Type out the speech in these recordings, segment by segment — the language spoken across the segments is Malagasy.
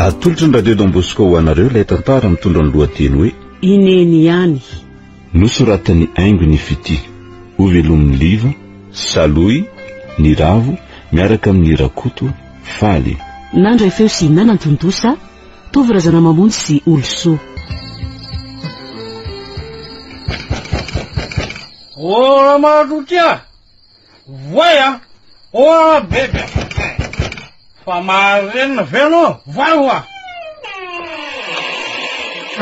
atolotra ny radio Don Bosco ho anareo ilay tantara mitondra ny lohateny hoe ineny ihany nosoratany aingo ny fity ho velomin'ny liva saloy ny ravo miaraka amin'ny rakoto faly nandray feo sy nanantondosa tovy razana mamonjy sy oloso ora matotia voya ora bebe fa marena veno voa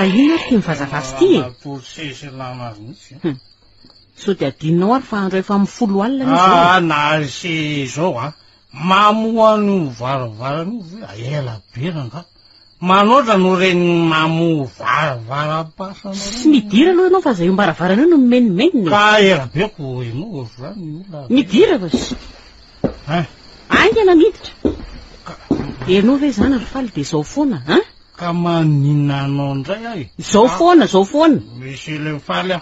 ahina ary mivazavazy ty e so dia adinao ary fa andro efa amin'ny 10 alina na se zao mamoano varavarany ela beranga manotra no reny mamo varavara-pasa sy midira aloha ianao fa zay mbaravarana no mimenimeniny ka ela beko eno midira fa aingana miditra enao ve zany ary faly dia zao foana ka maninanao ndray ahy zao foana misy le faly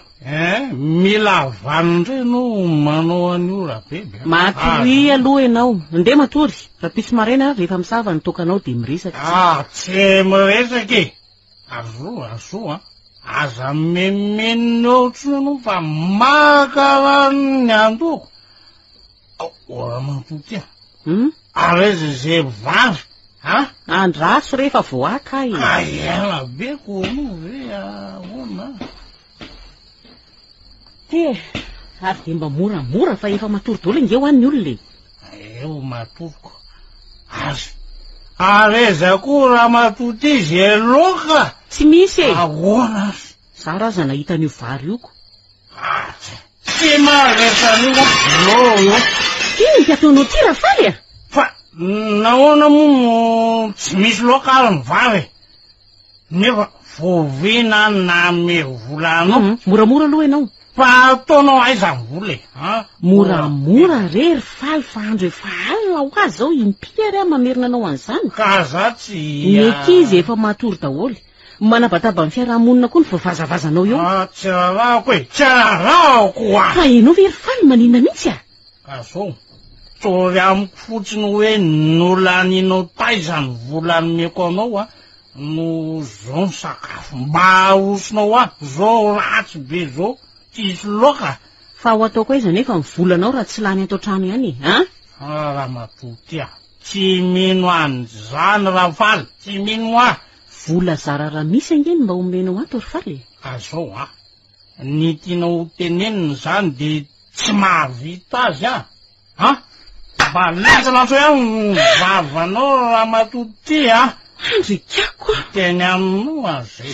mila vano ndray no manao an'io raha bebe matory aloha ianao nde matory raha pisy maraina rehefa misava ny tokanao dia miresaka tsy miresaka azo aza memenao tsono fa makarany andoko ora matotia areza zay vary andraso rehefa voaka ela beko no ve ona ary dia mba moramora fa efa matory dolo inge ho an'ny olona eo matoroko azy areza koa raha matoty izy eloka tsy misy ahoana za raha za nahitan'io vary ioko tsy maresan'io io iny tiataonao ty raha faly fa nahoana moa tsy misy loka ary ny vary nefa vovina na mevolanao moramora aloha ianao fa ataonao aiza ny vola moramora rery faly fa andro efa alina ho azy zao impia mamerina anao an'izany ka za tsy nyekizy efa matory daholy manabataba ny fiarahamonina koa ny vavazavazanao eo tsy rarako tsy rarako fa enao very faly maninona mihitsy azao tory amiko fotsiny hoe nolaninao taizany volanymeko anao no zao ny sakafo mba osonao zao ratsy be zao tsisy loka fa ho ataoko aiza nefa mivolanao raha tsy lany atao trano ihany raha matoty tsy mino an'izany raha faly tsy mino vola zara raha misy angeny mba omenao ato ry faly azao ny tianao teneniny zany de tsy mahavita azy mba lezanatso ihany vavanao raha matoty andrikako teny aminao azay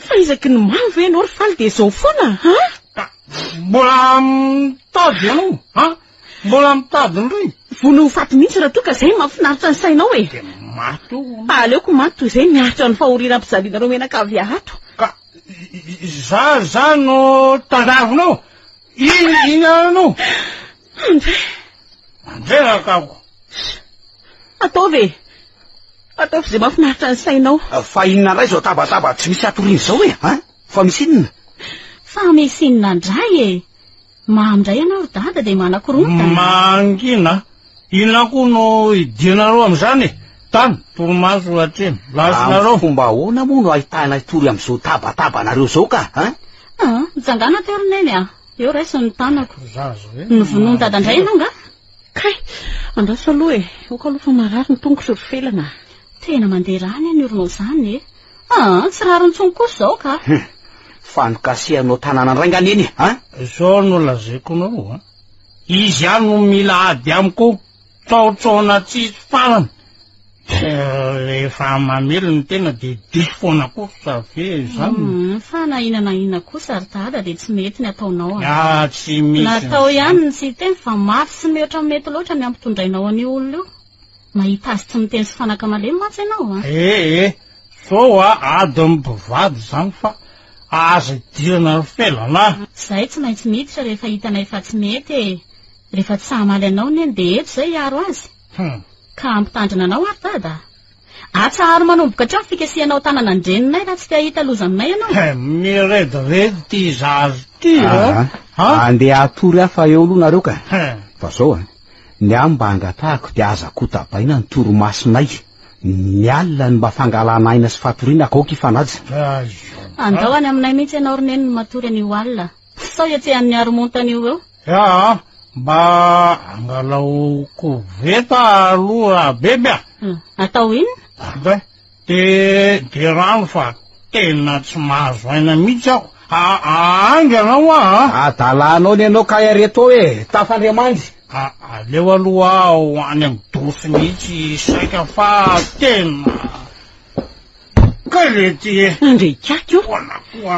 fa isaky ny mavo enao ry faly dia zao foana mbola mitady ianao mbola mitady ndray vono faty mihitsy raha toa ka zay mahafinaritra ny sainao mato aleoko mato izay miaritra ny fahoriana ampizalianareo menakavy ato ka za no tandavinao inanao andray rakako ataovy zay mahafinaritra ny sainao fa inona ndray zao tabataba tsy misy atoriny zao fa misy inona fa misy inona ndray mahandray ianao ry dada dia manakoronta mangina inona koa no idianareo am'izany tany toromaso atreny lasinareo fomba ahoana moa no ahitana tory am'izao tabataba nareo zao ka jangana teroneny eo raisy ny tanako novonoany dada ndray ianao nga kay andraso aloha oka aloha fa marary ny tongotra ry felana tena mandeha rany any oronao zany tsy rary ny tsongo kosa zao ka fanokasihanao tanàna ndray ngany eny zao no lazaiko anao izy any no mila ady amiko tsaotsaona tsisy farany rehefa mamely ny tena de diso foana kosa ve zany fa na inana kosa ry dada de tsy mety ny ataonao tsy misy natao ihany ny sy teny fa mafy sy mihoatra mety loatra ny ampitondrainao any olona io mahita azy tsy miteny sy fanaka malemy matsy ianao zao ady mpivady zany fa aza dirana ry felana zay tsy maintsy miditra rehefa hitanay fa tsy mety rehefa tsy sahamaly anao neny de eto zay hiaro azy ka ampitandrina anao ary dada atsaharo manomboka hatrany fikasianao tanana andreninay raha tsy te hahita loza aminay ianao miredoredy ty zazy ty andeha atory afa eo aloha nareo ka fa zao ny ahy mba angatahako dia aza kotabaina ny toromasonay mialina ny mba fangalana aina sy fatoriana akaoka ifanaja. Andao any aminay mihitsy ianao roneny ny matory an'io alina. Sao iatsehan'ny haromontan'io eo? Ya, mba angalao koveta aloha bebe. Atao inona? De rano fa tena tsy mahazo aina mihitsy aho. Angy anao Adalanao ny anao kaya reto hoe tafandriamandry. Aleo aloha ho any amin'ny dosy mihitsy saika fa tena kalety. Andre kaky io.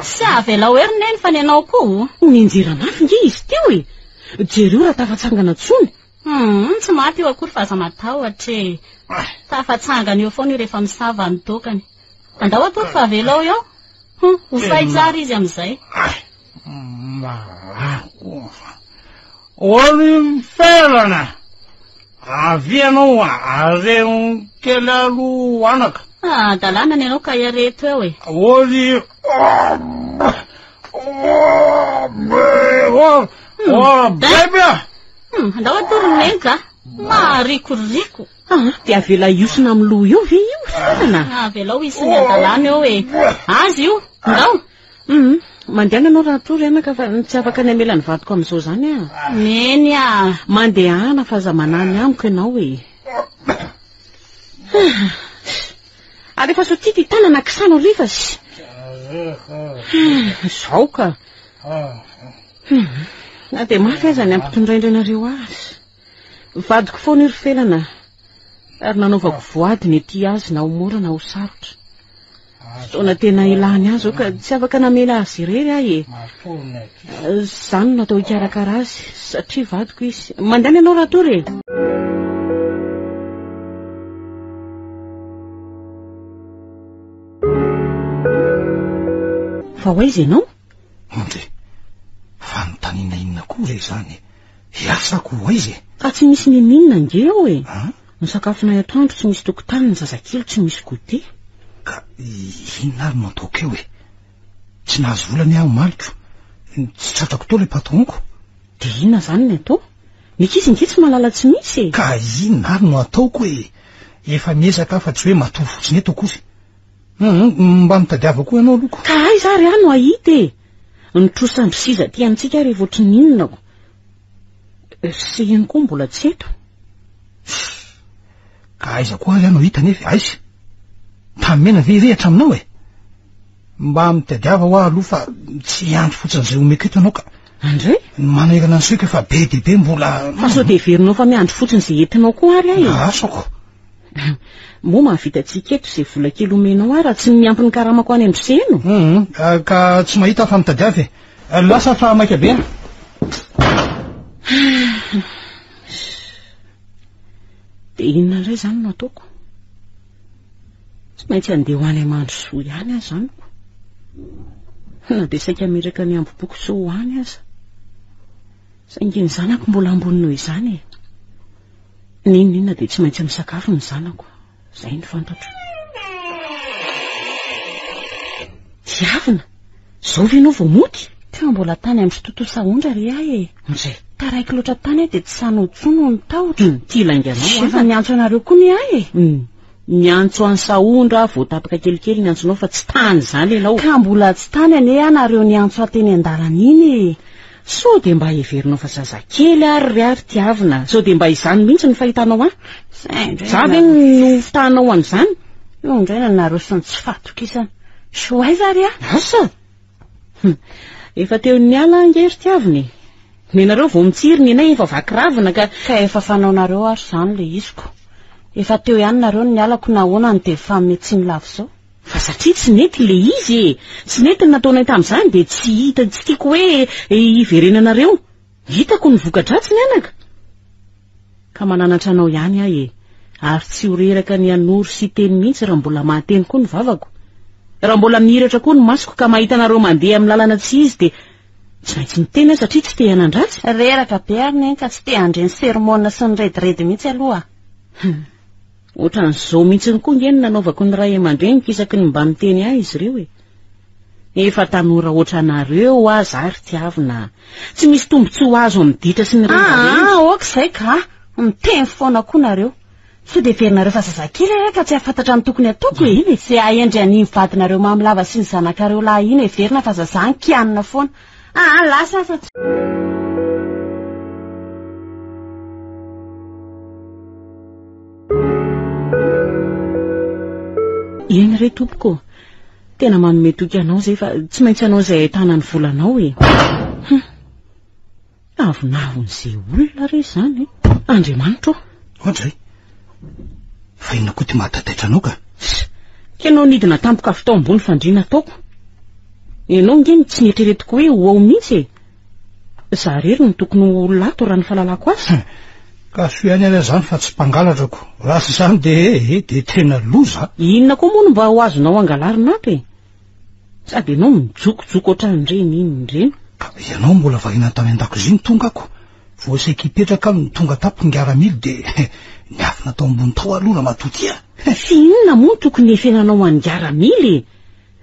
Sy avelao erineny fa ny anao koa. Ninjira mafy nge izy teo e. Jereo raha tafatsangana tsony. Tsy maty eo akory fa aza matahotra. Tafatsangana eo foana rehefa misava ny tokany. Andao atory fa avelao eo. Ho fay tsara izy amin'izay. Oly felana. Avy anao areo kely alo anaka. Dalana ny anao ka iareto eo e. Oly bebe. Andao atory nenka. Marikoriko. Dia avela iosina amin'ny loha eo ve io felana? Avelao isiny adalana eo e. Azy io. Andao. Mandeha anao raha tory anaka fa tsy afaka ny amela ny vadiko amin'izao zany Meny mandehana fa za manany amiko ianao e. Rehefa so tia ty tanana kisano riva sy. Zao ka. Na dia mafy aza ny ampitondraindranareo azy. Vadiko foana iry felana. Ary nanaovako voadiny ety azy na ho mora na ho sarotra. Taona tena ilany azy ka tsy afaka namela azy irery e. Zany natao hikarakara azy satria vadiko izy. Mandany anao raha tory e. Fa hoaiza ianao? Fanontaniana inona koa re zany? Iasako hoaiza e? Ka tsy misy ninina nge eo e. Ny sakafonay atoandro tsy misy tokotany, ny zazakely tsy misy gote. Ka inona ary no ataoko eo e? Tsy nahazo volany aho maliko. Tsy tratrako teo le patronko. De inona zany ny atao? Mikizy nge tsy malala tsy misy e. Ka inona ary no ataoko e? Efa miezaka fa tsy hoe matoy fotsiny eto akory. Mba mitadiavako ianao loko. Ka aiza ary no ahita e. Ny trosandrosiza ty amintsika rehefa ohatry ninona ko. Sy iny koa mbola tsy eto. Ka aiza koa ary ano hita nefa aiza. Tamena ve rehatra aminao e? Mba mitadiava ho aloha fa tsy andro fotsiny zay omeko eto anao ka. Andre? Manerana ny soika fa be de be mbola. Fa so de verinao fa miandro fotsiny zay entinao koa ary ahy. Asako. Mo mahavitatsika eto zay vola kely omenao ary tsy miampy ny karamako any androseno. Ka tsy mahita fa mitadiava e. Lasa fa maika be. De inona indray zany no ataoko? Tsy maintsy andeha ho any amandro soa ihany azy zany. Na dia saika miraka ny amboboko soa ho any aza. Saingy ny zanako mbola ambonino izany e. Ninona dia tsy maintsy misakafo ny zanako. Zay ny fantatro. Tiavina, zao ve ianao vao mody? Teo mbola tany amin'ny tontolo saondra ry ahy e. Mizay. Taraiky loatra tany dia tsy sanotsony ny tahotra. Tilanganao efa niantso anareo koa ny ahy e. Niantso any saondra vao tapaka kelikely niantsonao fa tsy tany zany ianao. Ka mbola tsy tany ane anareo niantso ateny an-dalana iny e. So de mba heverinao fa zazakely ary tiavina. So de mba izany mihitsy ny fahitanao za ve no fitanao an'izany? Io indray nanareo sy ny tsy fatokisana. So aiza ary asa? Efa teo ny ala ngery tiavina. Nenareo vao mitsiry ny nay efa vakiravina ka efa fanaonareo ary zany le iziko. Efa teo ihany nareo ny alako nahoana ny de fa metsy ny lavo zao. Fa satria tsy nety le izy e. Tsy nety ny nataonay tamin'izany de tsy hita, tsy tiako hoe iverenanareo. Hitako ny vokadratsy ny anaka. Ka mananatra anao ihany ahy e. Ary tsy horeraka ny anory sy teny mihitsy raha mbola mahateny koa ny vavako. Raha mbola mihiratra koa ny masoko ka mahita nareo mandeha amin'ny lalana tsy izy de tsy maintsy miteny satria tsy te hanandratsy. Reraka be ary ny ka tsy te handre ny sermona sy ny rediredy mihitsy aloha. Ohatran'izao mihitsy koa ngeny nanaovako ny ray aman-dreniko isaky ny mba miteny ahy izy ireo e. Efa tanora ohatranareo aza ary tiavina. Tsy misy tombontsoa azo amin'ny ditra sy ny ray aman-dreny. Ok izay ka. Miteny foana koa nareo. Sao dia ferinareo fa zazakely reka tsy afantatra ny tokony ataoko iny sy aendry any mivadinareo mamilava sy ny zanakareo lahy iny verina fa zazany kianina foana lasa fa eny re tompoko tena manome toky anao zay fa tsy maintsy anao zay ahitana ny volanao avonavon'izay olona re zany Andriamanitra ohatray fa inona koa ty mahatataitra anao ka kenao nidina tampoka avy tao ambony fandriana ataoko ianao ngeny tsy nieritreretiko hoe ho ao mihitsy za rery no tokony olonato raha ny fahalalako azy ka soiany ala zany fa tsy mpangalatrako raha sy zany de tena loza inona koa moa no mba ho azonao angalarinato sady ianao mijokojoko ohatran'ireny inyreny ka ianao mbola varina tamy an-dakozia ny tonga ako voasaiky hipetraka ny tonga tapo ngiaramily de niafina tao ambony tao aloha na matotia sy inona moa tokony efenanao angiaramily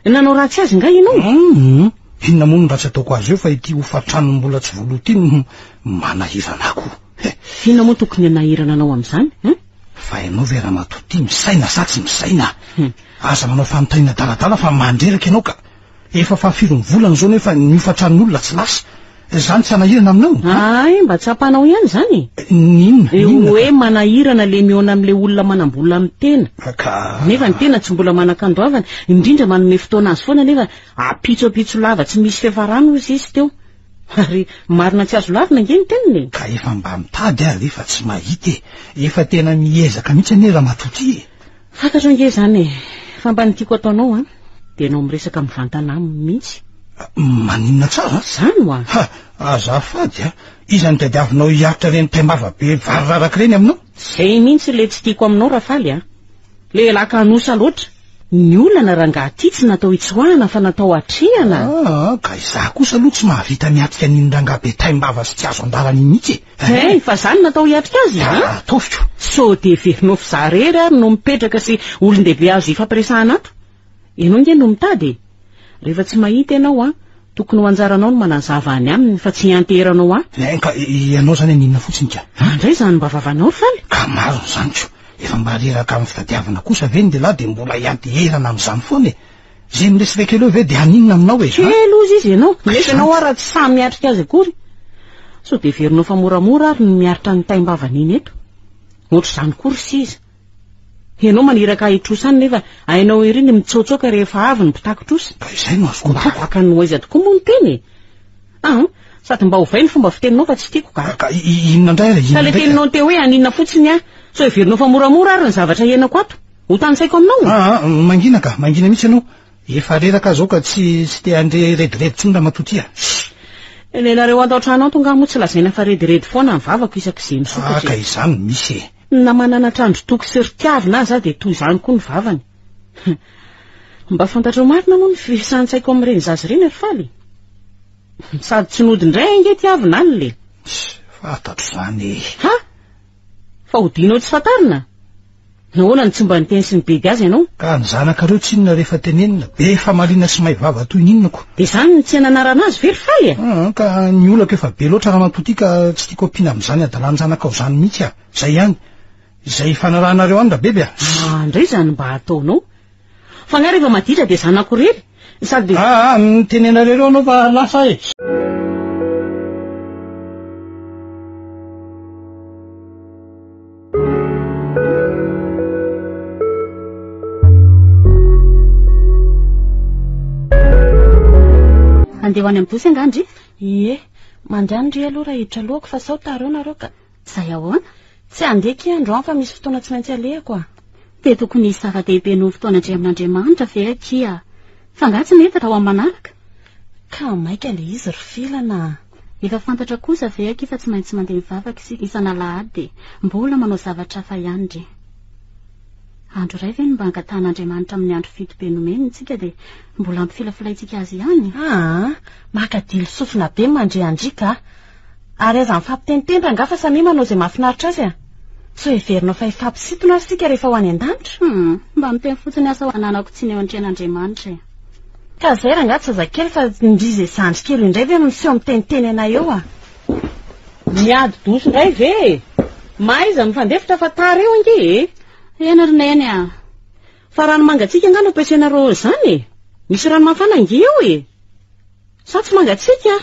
nanao ratsy azy nga ianao inona moa no ratsy ataoko azy eo fa ity hofatrano mbola tsy volota iny manahirana ako inona moa tokony anahirana anao am'izany fa ianao vera matoty misaina sa tsy misaina aza manao fanontaniana daladala fa mandreraka ianao ka efa fahafirony volana zao nefa niofatran'olona tsy lasa zany tsy anahirana aminao mba tsy ampanao ihany zany ninona hoe manahirana le miona am'le olona manambola amin'ny tena nefa ny tena tsy mbola manan-kandoavana indrindra manome fotoana azy foana nefa apitsoapitso lava tsy misy fiafarano izy izy teo ary marina tsy azo lavina ngeny tenany ka efa mba mitady ary efa tsy mahita efa tena miezaka mihitsy ane raha matoty fantatro nge zany fa mba nitiako ataonao de anao miresaka mivantana aminy mihitsy maninona tsara zany ho azafady izany tadiavinao hiaritra reny taimava be variraraka reny aminao zay mihitsy le tsy tiako aminao rafaly le laka anosa loatra ny olana raha ngaty tsy natao hitsoahana fa natao atrehana ka izaho kosa aloha tsy mahavita miatrika niny rangabe taimbava sy tsy azo andarany mihitsy fa zany natao hiatrika azy atofitro so de verinao fizarery ary no mipetraka sy olon-dehibe azo ifampiresahana ato ianao nge no mitady rehefa tsy mahita ianao tokony ho anjaranao no manazava any aminy fa tsy ianteranao ka ianao zany aninona fotsiny ka andray zany mba vavanao faly ka maro zany tso efa mba reraka amin'ny fitadiavana kosa ve ny de lahy de mbola ianteherana amin'izany foana zay miresiraiky aloha ve de aninona aminao kelozy izy ianao nefa ianao raha tsy samy miatrika azy akory so de verinao fa moramora ary no miaritra ny taimbavana eto ohatr' zany kory sy izy ianao maniraka hitrosany nefa ainao iry ny mitsaotsoaka rehefa avy ny mpitakotrosa izay no azoko afaka ny hoaiza tokoa moa ny teny sady mba hovay ny fomba fiteninao fa tsy tiako ka inona indray sa le teninao teo hoe aninona fotsiny so iverinao fa moramora ary ny zavatra henako ato ho tanysaiko aminao mangina mihitsy ianao efa reraka zao ka tsy te andre redireditsony raha matotia lelareo ato an-tranao tonga moa tsy lazaina fa rediredy foana ny vavako isak'izay misokatra ka izany misy na manana trandro toky sy ritiavina azy de toy izany koa ny vavany mba fantatra marina moa ny fisansaiko amin'ireny zazy ireny ry faly sady tsy nodindray ange tiavina any le fantatro zany fa hodinao tsy fantarina nahoana ny tsy mba niteny sy ny bedy azy ianao ka ny zanakareo tsy inona rehefa tenenina be fa marina sy mahay vava toy ninonako de zany ny tsy ananarana azy very faly ka ny olako efa be loatra raha matoty ka tsy tiako ampiana amin'izany adalany zanakao zany mihitsy zay ihany izay fanarahanareo any raha beby andray zany mba ataonao fa nga rehefa maditra de zanako rery sady mitenenareo anao fa lasa andeha ho any amin'ny bosy angandry mandray aloha raha hiditra lohako fa sao tareo nareo ka zay ahoana tsy andeky androany fa misy fotoana tsy maintsy alehako de tokony isy zava-dehibe no fotoana indray amin'Andriamanitra ve akia fa nga tsy mety raha ho manaraka ka maika le izy ry filana efa fantatra kosa ve akia fa tsy maintsy mandeha mivavaka isika isana lahady de mbola manao zavatra hafa ihany ndre andro ray ve no mba angatan'Andriamanitra amin'ny andro fito be nomeny itsika de mbola ampifilafilaitsika azy ihany makadily sofina be mandre andrika ary aza mifampitenitendra nga fa samy manao zay mahafinaritra azy so everinao fa ifampisitona ary sika rehefa ho any an-danitra mba miteny fotsiny asa ho ananako tsy ny eo an-tren'Andriamanitra ka zay raha ngaty zazakely fa ndrizy zandry kely indray ve miseho miteniteny ana eo miady doso indray ve maiza mifandefitra fa tara eo ange eny roneny a fa rano mangatsika angano ampiasaina rose zany misy rano mafana ange eo sa tsy mangatsika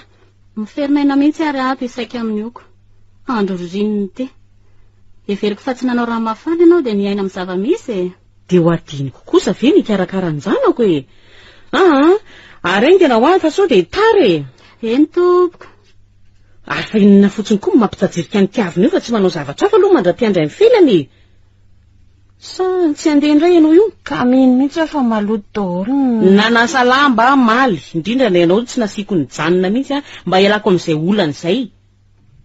miferinaina mihitsy ary ato isaika amin'ioko andro rorininy te everiko fa tsy nanao rano mafana ianao dia niaina amin'ny zava-misy dia ho adiniko kosa ve nikarakara-ny-janako ary eny tena hoany fa sao dia tara eny tompoko ary fa inona fotsiny koa mampitadirika ny tiavina io fa tsy manao zavatra fa aloha mandra-piandray ny filany sa tsy andeha indray ianao io ka mino mihitsy fa maloto daholo nanasa lamba maly indrindra na ianao tsy nasiako ny janona mihitsy mba hialako amin'izay olana izay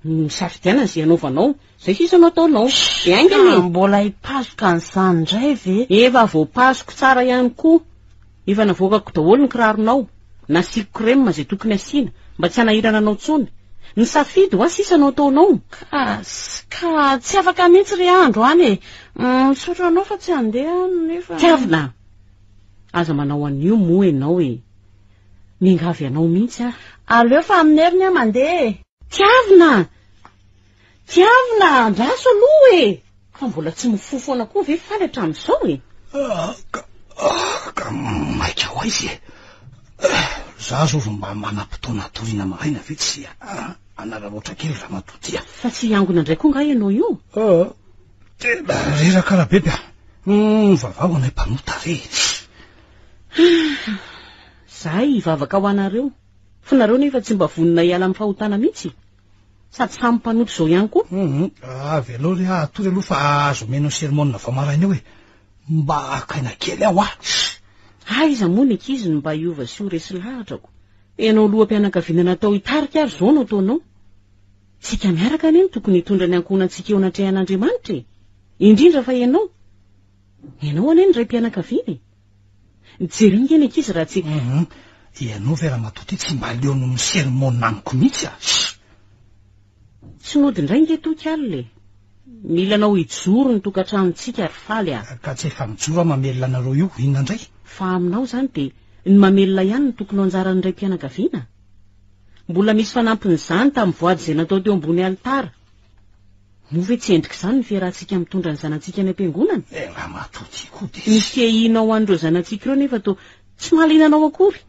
misafidianana izay anaovanao zay sisa anao ataonao dia aingany mbola hipasoka an'izany indray ve efa voapasoko tsara ihany koa efa navoakako daholo ny kiraronao nasiako krema izay tokony asiana mba tsy hanahirana anao tsony ny safidy ho sisa anao ataonao ka tsy afaka mihitsy ry andro any misotro anao fa tsy andeha nefa tiavina aza manao an'io moa ianao mingavy anao mihitsy aleo fa amin'ny heriny mandeha tiavina andraso aloha fa mbola tsy mifofoana koa ve faly hatramin'izao ka maika ho izy za zao mba manam-potoana toriana maraina ve tsy anararoatra kely raha matotia fa tsy iangona indray koa nga ianao io tena rerakaraha beby vavao anay mpanota re zahay hivavaka ho anareo fa nareo nefa tsy mba vonina hiala amin'ny fahotana mihitsy sady samy mpanoto zao ihany koa avy aloha re atory aloha fa azo menao sermonina va maraina eo mba akaina kely aho aiza moa ny akiziny mba hiova sy ho resy lahatrako ianao loham-pianakaviana natao hitarika ary zao no ataonao tsika miaraka anie tokony hitondra ny ankonantsika eo anatrehan'Andriamanitra indrindra fa ianao anie ny ray mpianakaviana nijerenga ny ankizy raha tsy ianao ve raha matoty tsy mba leo no misermonina amiko mihitsy tsy nody indray nge toky alyle milanao hijoro ny tokantranontsika ary faly ka tsy efa mijoro mamelona anareo io inona indray fa aminao zany dia ny mamelona ihany ny tokony anjaran'ny ray mpianakaviana mbola misy fanampin'izany tamin'ny voady izay natao teo ambony alitara moa ve tsy endrika izany ny fiarahantsika mitondra ny zanantsika any am-piangonana raha matoty koa dia misy fiahinao an'ireo zanantsika ireo nefa to tsy mahalinanao akory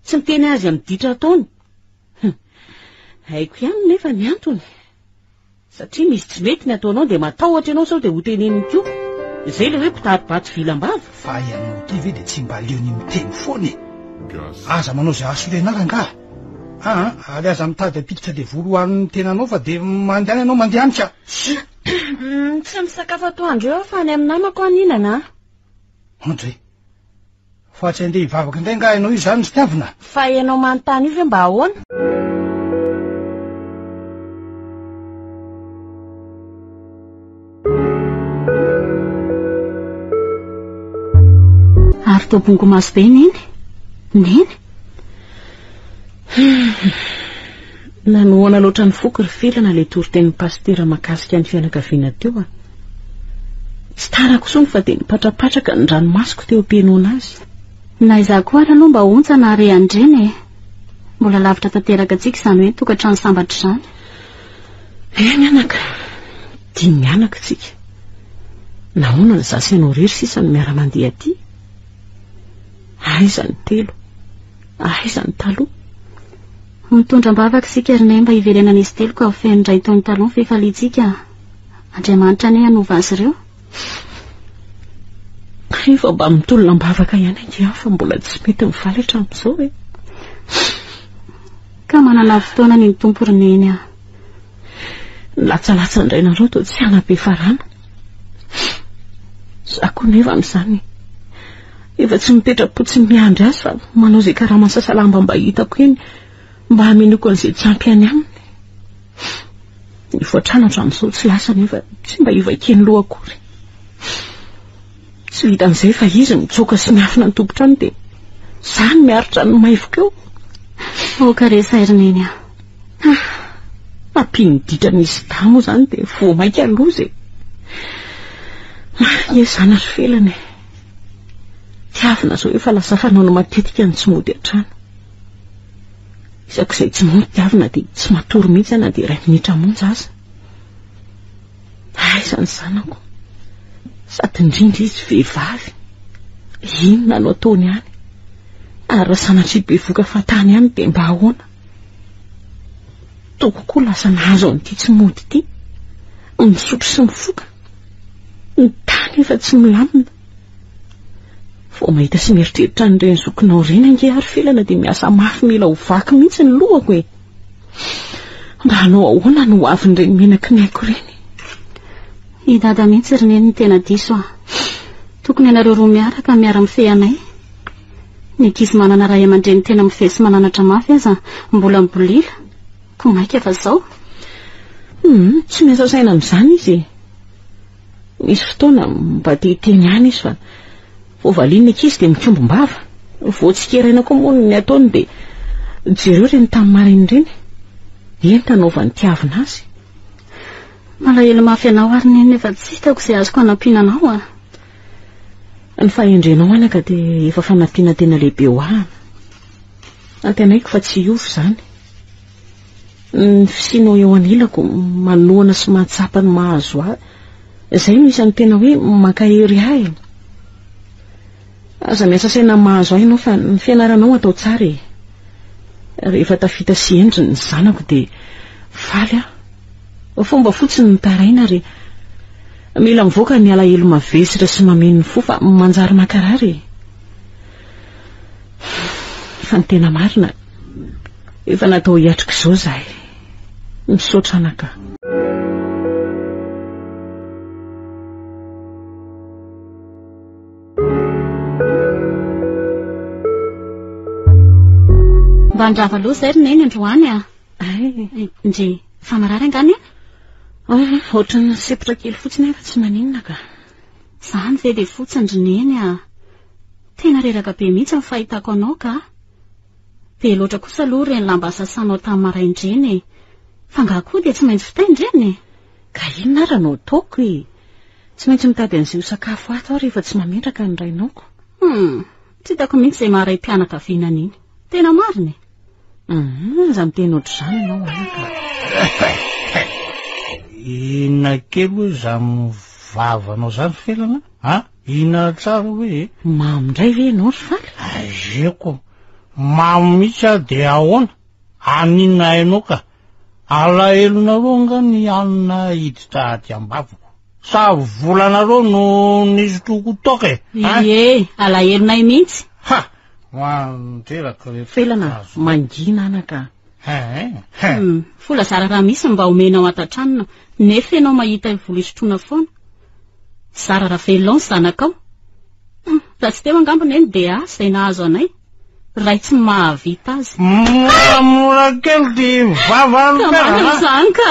tsy miteny azy amin'ny ditra ataony haiko ihany nefa ny antony satria misy tsy mety ny ataonao dia matahotra ianao sao dia ho teneniny koa izay le hoe mpitaribato vilambava fa ianao ty ve dia tsy mba leony miteny foany aza manao zay asorenaka nga ary aza mitady apiditra le voalohan'ny tenanao fa dia mandehana ianao mandehanika tsy misakafo atoandro eo fa ny aminamako aninana andray fa tsy andeha hivavaka indray nga ianao io zany sy tiavina fa ianao manontany io ve mba ahoana ary tobongo maso be neny nanoana loatra ny foky ry felana le tory-tenin'ny pastera makasika ny fianakaviana teo tsy tarako sony fa dia nipatrapatraka ny ranomasoko teo am-pianoana azy na izaho koa ary aloha mba ontsana ary andreny mbola lavitra tanteraka antsika izany hoe tokantrano sambatra izany mianaka dia mianaka tsika nahoana ny zasy ianao rery sisa ny miara-mandeha aty aiza ny telo aiza ny taloha mitondra-mbavaka sika rinay mba hiverenana izy telo ka ho feno ray taony taloha fefalitsika Andriamanitra ane hanova azy ireo efa mba mitolona-mbavaka ihany ange fa mbola tsy mety mifaly hatramin'izao ka manana fotoana ny tompo rineny latsalatsa indray nareo to tsy hanabe farana za koa nefa amin'izany efa tsy mipetra-potsy miandry azy fa manao izay karaha masasalamba mba hitako eny mba haminoko an'izay tsy ampy any aminy ny voatrano hatramin'izao tsy lasa nefa tsy mba hivakeny loha akory tsy hitan'izay fa izy mitsoka sy miafina ny tompotrano dia zany miaritra ny maivoka eo karesa rineny ampiniditra nisy damo zany dia voamaika aloha ie zana ry felana tiavina zao efa lasa fanaona matetika ny tsy mody an-trano isak'izay tsy mody tiavina dia tsy matory mihitsy ana dia 2 minitra monja aza aiza ny zanako sady indrindra izy vehivavy inona no ataony any ary raha sanatry bevoka fatany any dia mba ahoana toko koa lasa nahazo an'ity tsy mody ity misotro sy mifoka ny tany efa tsy milamina vao mahita sy mieritreritra n'ireny zokinao ireny ange ary felana dia miasa mafy mila ho vaky mihitsy ny lohako e mba hanao ahoana no avin'ireny menaky ny aiko ireny I dada mihitsy rineny ny tena diso tokony ianareo roa miaraka miara-mifehy anay ny ankizy manana ray aman-dreny tena mifehy sy mananatra mafy aza mbola mibolila ko maika fa zao tsy miasa saina amin'izany izy misy fotoana mba teteny any izy fa vao valiana ankizy dia mikombombava vao tsikeraina koa moa ny ataony dia jereo reny tamin'ny marainy ireny eny tanaovany tiavina azy malahelo mafy anao ary neny efa tsy hitako izay azoko hanampiana anao ny fahendrenao anaka dia efa fanampiana tena lehibe ho ahana antenaiko fa tsy iovy izany ny fisianao eo anilako manoana sy mahatsapa ny mahazo ahy izay no isan'ny tena hoe mankahery ahy aza miasa saina mahazo ahy ianao fa ny fianaranao atao tsara e rehefa tafita sy endriny ny zanako dia faly fomba fotsiny ny taraina ary mila mivoaka ny alahelo mavesitra sy mameno ny fo fa manjary makarary fa ny tena marina efa natao hiatrika izao zahay misaotra anaka mba ndrava loha zay rineny androany ndre fa marary angany ohatry ny sepitra kely fotsiny efa tsy maninona ka zany ve dia fotsiny rineny tena reraka be mihitsy ny fahitako anao ka be loatra kosa aloha reny lamba sasanao tamin'ny maraindreny fa ngakoa dia tsy maintsy fitaindreny ka inona ary anao ataoko tsy maintsy mitady an'izay ho sakafo ato aho rehefa tsy mametraka ny rainaoko tsy hitako mihitsy izay maharay mpianaka vinana iny tena mariny za miteny ohatr'izany ianao anaka inona kely hoe zany vavanao zany felana inona tsara hoe mamindray ve ianao ry faly azeko mamy mihitsy dia ahoana aninona hainao ka alahelonareo nga ny anina hiditra aty ambavako sa volanareo no nisotroko toka alahelonay mihitsy manteraka felana mangina anaka fola zara raha misy mba omenao atatranona nefa ianao mahita vola isotroana foana zara raha velonao ny zanakao raha tsy teo angambony eny dia izay nahazo anay ray tsy mahavita azy moramora kely dia mivavazany ka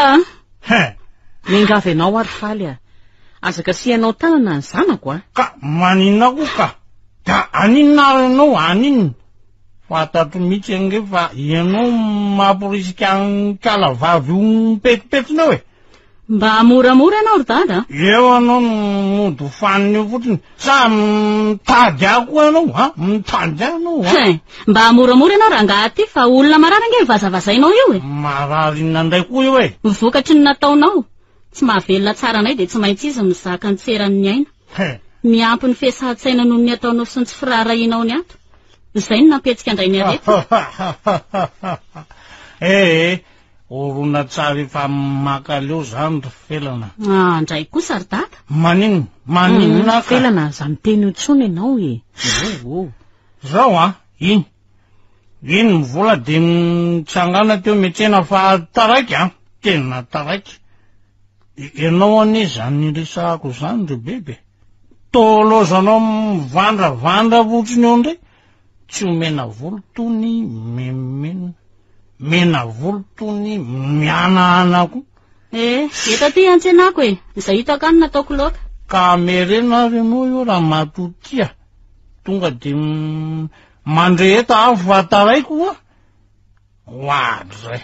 mingavy ianao ary faly azaka sianao tanana ny zanako ka maninona ko ka da aninona ary ianao aninona fatatro mihitsy ange fa ianao mamporisika ny kalavavy mipetipetinao mba moramora ianao ry dada eo anao mody faniny eo fotsiny sa mitady ako ianao mitady anao mba moramora ianao raha ngaty fa olona marary ange mivazavazainao io marary inandray koa io vokatry ny nataonao tsy mahavelona tsara anay dia tsy maintsy izy mizaka ny tseran'ny aina miampy ny fiasan-tsaina noho ny ataonao sy ny tsy firaharainao ny ato izay no nampetsika andray ny arety orona tsara efa makaleo zany ry felana ndray kosa ry dada maninona felana za miteny otsony ianao zao iny mivola dia mitsangana teo metsena fa taraiky tena taraiky ianao ane zany resahako zany ry bebe tolozanao mivandravandra votriny eo ndray tsy omena volo tony mena volo tony mianaanako eta ty antsenako izay hitako any nataoko loaka ka merena ary ianao io raha matotia tonga dia mandreheta avy vataraiko hoadry zay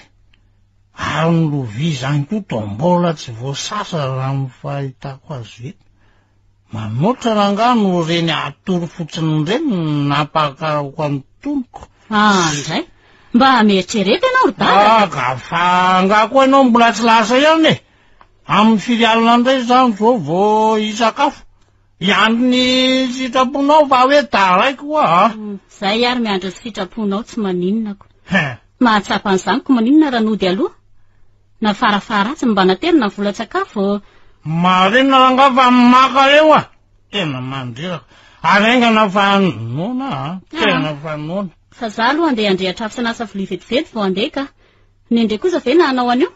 ary ny lovia zany koa to mbola tsy voasasa raha mifahitako azy eto manotra ranga no reny atory fotsiny reny napakarako amin'ny tomoko ndray mba mieritrereta ianao ry dada ka fa ngako ianao mbola tsy lasa ihany amin'ny filialina ndray zany zao vao hisakafo iandro ny sitraponao fa hoe daraiko koa zay ary miandro sy sitraponao tsy maninonako mahatsapa an'izany ko maninona raha nody aloha na farafara tsy mba naterina vola-tsakafo marina ranga fa maka leo tena mandrerako arengana fa nona tena fa nona fa za aloha andeha andrehatra afo sanasa vilia vetivety vao andeha ka ny indray kosa ve na anao anio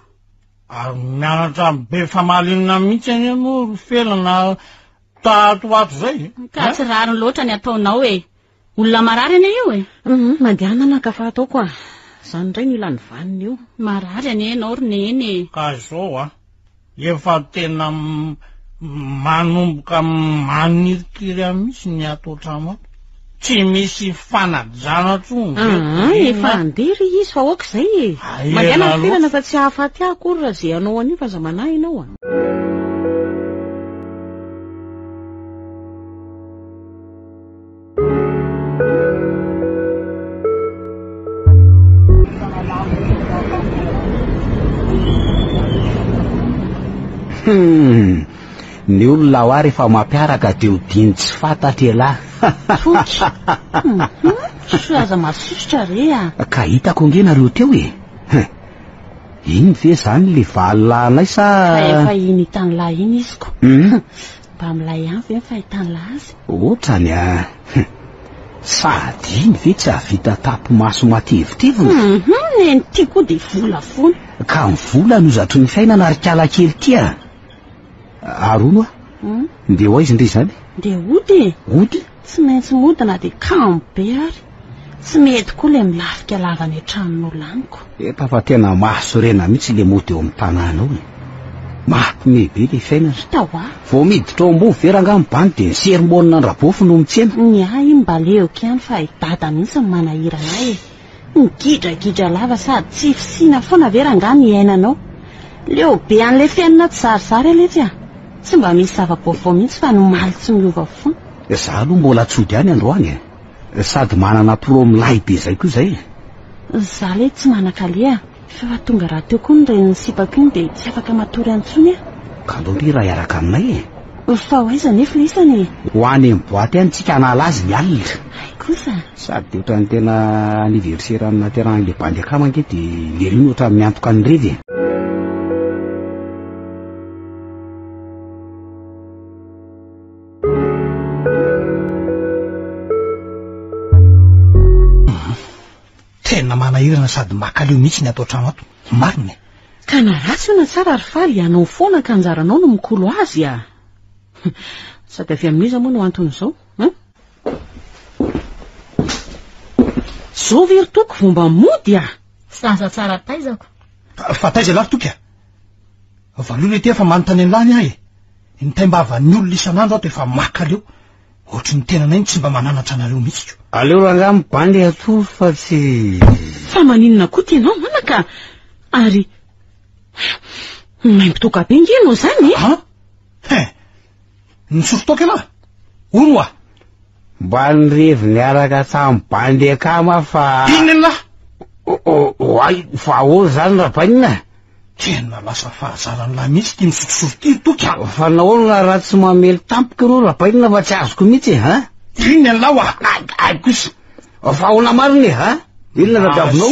ary mianatra be famalinina mihitsy any ano felana tatoato zay ka tsy rariny loatra ny ataonao olona marary any io mandehanana ka fa atao koa zany ndray ny ilany vaniny io marary any enao ry neny ka zao efa tena manomboka manirikiry mihitsy ny atao trano tsy misy fanajana tsony efa andery izy fa oak'izay mandeana filana fa tsy hahafaty akory raha zay anao anio fa za manahy ianao ny olona ho ary efa mampiaraka dia ho diny tsy fantatra elahy toky tsy aza masisotra re ka hitako ngenareo teo iny ve zany le valonay sa efa iny tanylahy iny izy ko mba milay any ve fahitanylahy azy ohatrany sady iny ve tsy havita tapo-maso matevitrivona ny ty koa dia vola fony ka mivola nozatro ny fiainana ary kala kely tia arono nde ho aizy ndray zany de ody tsy maintsy modina dia kambe ary tsy mety koa le milafika lavany antranon'olo aniko efa fa tena maso rena mihitsy le mody eo amin'ny tanànao mampime be le fiainana taoa vao miditra ao ambony veranga mibany dia ny sermonina andrabofo no mitsena ny ahy mba leoko ihany fa idada mihitsy ny manahirana migidragidra lava sady tsy fisina foana veranga ny ainanao leo be an'le fiainana tsy zarizary aletsy tsy mba misy zava-baovao mihitsy fa nomaly tsy miova foana za aloha mbola tsody any androany sady manana promilay be zay koa zay za le tsy manan-kalea fa tonga raha teo koa ny reniny sipako iny dia tsy afaka matory antsony ka aloha raha iaraka aminay fa hoaiza nefa le isany ho any amin'ny boaty any tsika hanala azy ny alina ay kosa sady de ohatrany tena aniversera amina teran'le bandy akamange dia le riny ohatrany miantoka ny revy tena manahirana sady makaleo mihitsy ny atao trano ato marina ka na ratsy io na tsara ary faly anao foana ka anjaranao no mikolo azy sady avy amin'iza moa no anton'izao zao very toko vomba mody saza tsara taizako fa taiza lary toky valoha le ty efa manontany an'lany ahy ny taimbavan'ny olona isan'andro ato efa makaleo ohatry ny tenana iny tsy mba mananatra anareo mihitsy aleo ranga mibandy atory fa tsy fa maninona koa tianao manaka ary maimpotoka be ngenao zany nisorotoka anahy ono mba nyrevy niaraka tamin'ny bandy akama fa iny anahy ay fa ahoana zany rabanina tena lasa fahazaran'lahy mihitsy ty misotrosoroty toky fa nahoana raha tsy mamely tampoka reo rabanina fa tsy azoko mihitsy iny an'lahy ay kosa fa ahoana mariny inona ragabinao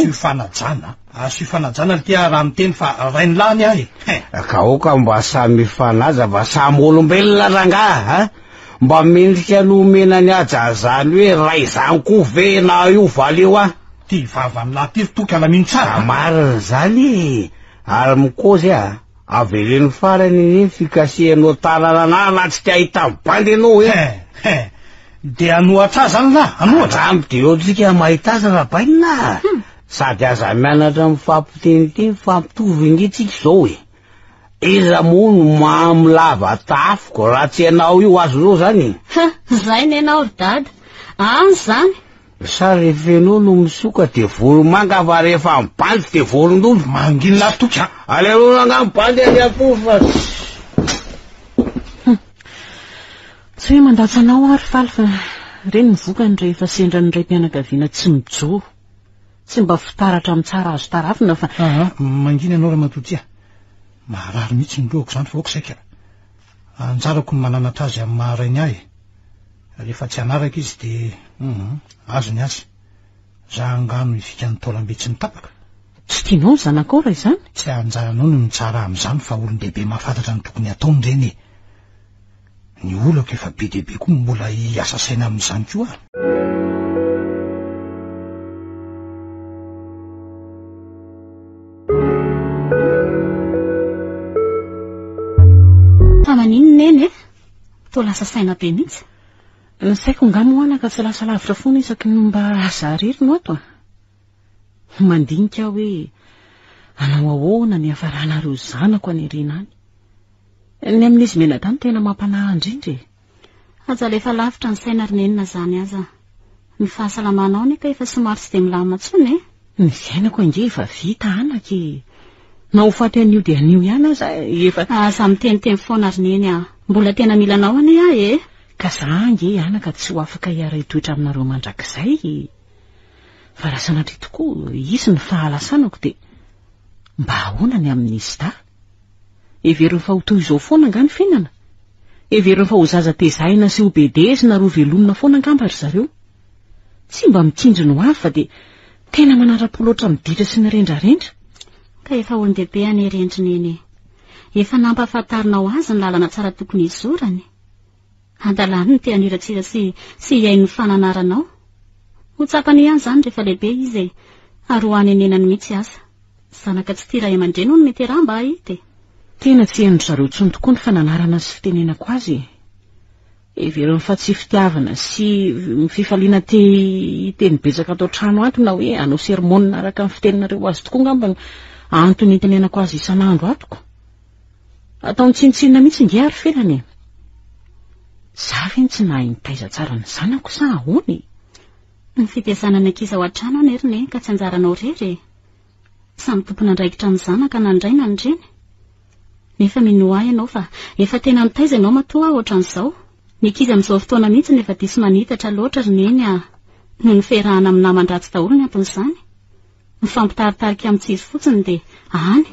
azo ifanajana le tia raha miteny fa rainy lany ahy ka oka mba samy fanaja mba samy olombelona rangah mba mendrika nomena ny ajazany hoe ray zany koa ve na io valeo ty vavan'lahy ty toky alamino tsara marina zany ary mikozy aveleny farany iny fikasihanao tanana na tsy tia hita mibandy anao de anohatra zany lahy anohatra amby de eo tsika mahita azy rabaina sady aza mianatra mifampitinitiny fampitovy ingitsika zao iza mono mamilava tafoko raha tsy anao io azonao zany zay ny anao ry dada any zany sa refenao no misoka de volomanga fa rehefa mibandy de volondolo manginy lahy toky aleanao nanga mibandy any apo fa tsy hoe mandatsanao ary faly fa reny nivokany rehefa sendra ny ray mpianakaviana tsy mijoro tsy mba fitaratra amin'ny tsara azo tarafina fa manginy anao raha matoty maharary mihitsy nylohako zany faoko saika anjarako ny mananatra azy amin'ny maharainy ahy rehefa tsy anaraka izy de azo ny azy za angano ifika ny taolambe tsy mitapaka tsy tianao ny zanakao raha izany tsy anjaranao no mitsara amin'izany fa olon-dehibe mahafantatra ny tokony ataony reny ny olako efa be dehibe koa mbola hiasa saina amin'izany koa fa manino neny to lasa saina be mihitsy ny saiko ngamo anaka tsy lasa lavitra foana isaky ny mba azarery no ato mandinika hoe anao ahoana ny afaranareo zanako any irina any ny amin'izy menatany tena mampanahy indrindra aza lefa lavitra ny saina ronenina zany aza ny fahasalamanao neka efa somary tsy de milama tsony ny fiainako ange efa vita anaky na ho faty an'io de an'io ihany aza efa aza miteniteny foana roneny mbola tena milanao any ahy ka za ange anaka tsy ho afaka hiara hitoetra aminareo mandrakizay fa raha sanatry tokoa isy ny fahalasanako de mba ahoana ny amin'izy ta everiny fa ho toy izao foana nga ny fiainana everiny fa ho zaza tezaina sy ho bedesina ro velomina foana angambary zareo tsy mba mikindry no avy fa de tena manara-poloatra miditra sy ny rendrarendra ka efa olon-dehibe any rendrineny efa nampahafantarinao azy ny lalana tsara tokony izorany andalany ny te haniratsira sy hiain'ny fananaranao ho tsapany ihany zany rehefa lehibe izy ary ho any enenany mihitsy asa zanaka tsy tira aman-dreny no mety raha mba ahity tena tsy haino zareo tsony tokoa ny fananarana sy fitenenako azy everiny fa tsy fitiavana sy fifaliana teny betsaka atao trano ato na hoe anao sermonina araka amin'ny fitenenareo azy tokoa ngamba antony itenenako azy isan'andro atoko ataony tsinitsinina mihitsy nge ary felany za ve tsy nahay nitaiza tsara ny zanako sa ahoany ny fitezanana ankiza ao an-trano any eriny ka tsy anjaranao rery samy tompona andraikitra amin'ny zanaka nandray na ndreny nefa mino ahy ianao fa efa tena mitaiza ianao matoa ohatran'izao ny ankizy amin'izao fotoana mihitsy nefa diso manitatra loatra roneny no ny ferahana amin'ny naman-dratsy daholo ny anton'izany ny fampitaritarika amin'ny tsizy fotsiny de any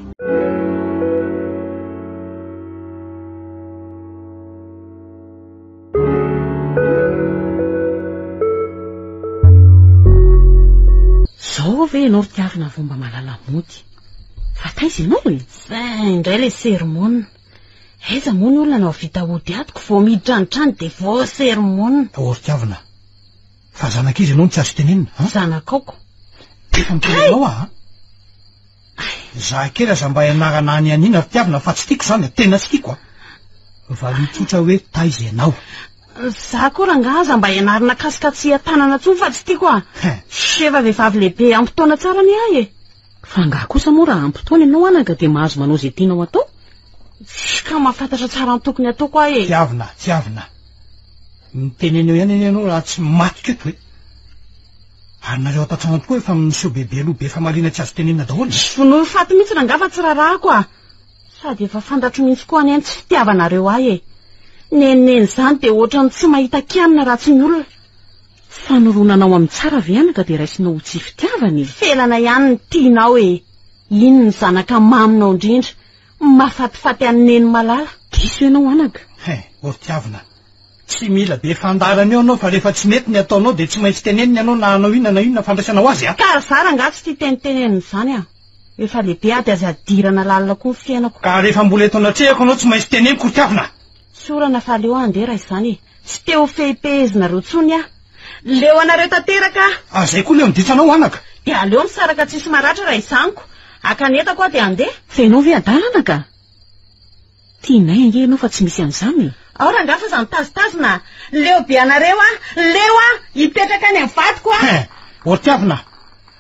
zao ve ianao ritiavina vomba malala mody fa taiza ianao zay indray le sermonina aiza moa ny olona nao vita ody atoko vao miditra anytrany de vao sermonina ritiavina fa zanak'izy ianao no tsy azo tenenina zanakaoko efa mitenenao za kely aza mba ianarana any anina ritiavina fa tsy tiako zany tena tsy tiako valitsotra hoe taiza ianao za koa raha nga aza mba ianarana kasikatsy tanana tsoa fa tsy tiako sefa vehivavy lehibe ampitoana tsara ny ahy fa nga kosa moa raha ampitoana ianao anaka de mahazo manao zay tianao atao ka mahafantatra tsara ny tokony ataoko ahy tsy avina miteneneo ihany ianao raha tsy matiko eto hoe ary nareo atatrana tokoa efa miseho bebe aloha be efa marina tsy azo tenenina daholo no faty mihitsy ranga fa tsy rarahako sady efa fantatro mihitsy koa any tsy fitiavanareo ahy neneny zany de ohatrany tsy mahita kianina raha tsy ny olona fanoronanao amin'ny tsara ve anaka de raisinao ho tsy fitiavany felana ihany ny tianao iny ny zanaka maminao indrindra mahafatifaty anneny malala diso ianao anaka oritiavina tsy mila be fandarana eo anao fa rehefa tsy mety ny ataonao de tsy maintsy teneniny ianao na anao inona fandraisanao azy ka zara nga tsy tia teniteneniny zany efa lehibe ady azy adirana lalina koa ny fiainako ka rehefa mbola eto anatrehako anao tsy maintsy teneniko oritiavina sorana fa leo andeha raha izany tsy teo fehipehezina reo tsony leo anareo tanteraka zay koa leo miditsanao anaka de aleo misaraka tsisy maratra raha izaniko akanetako a de andeha fenao ve adalana ka tianay ange ianao fa tsy misy an'izany ao raha nga fa za mitazitazina leo be anareo leo hipetraka any amin'ny vadiko oritiavina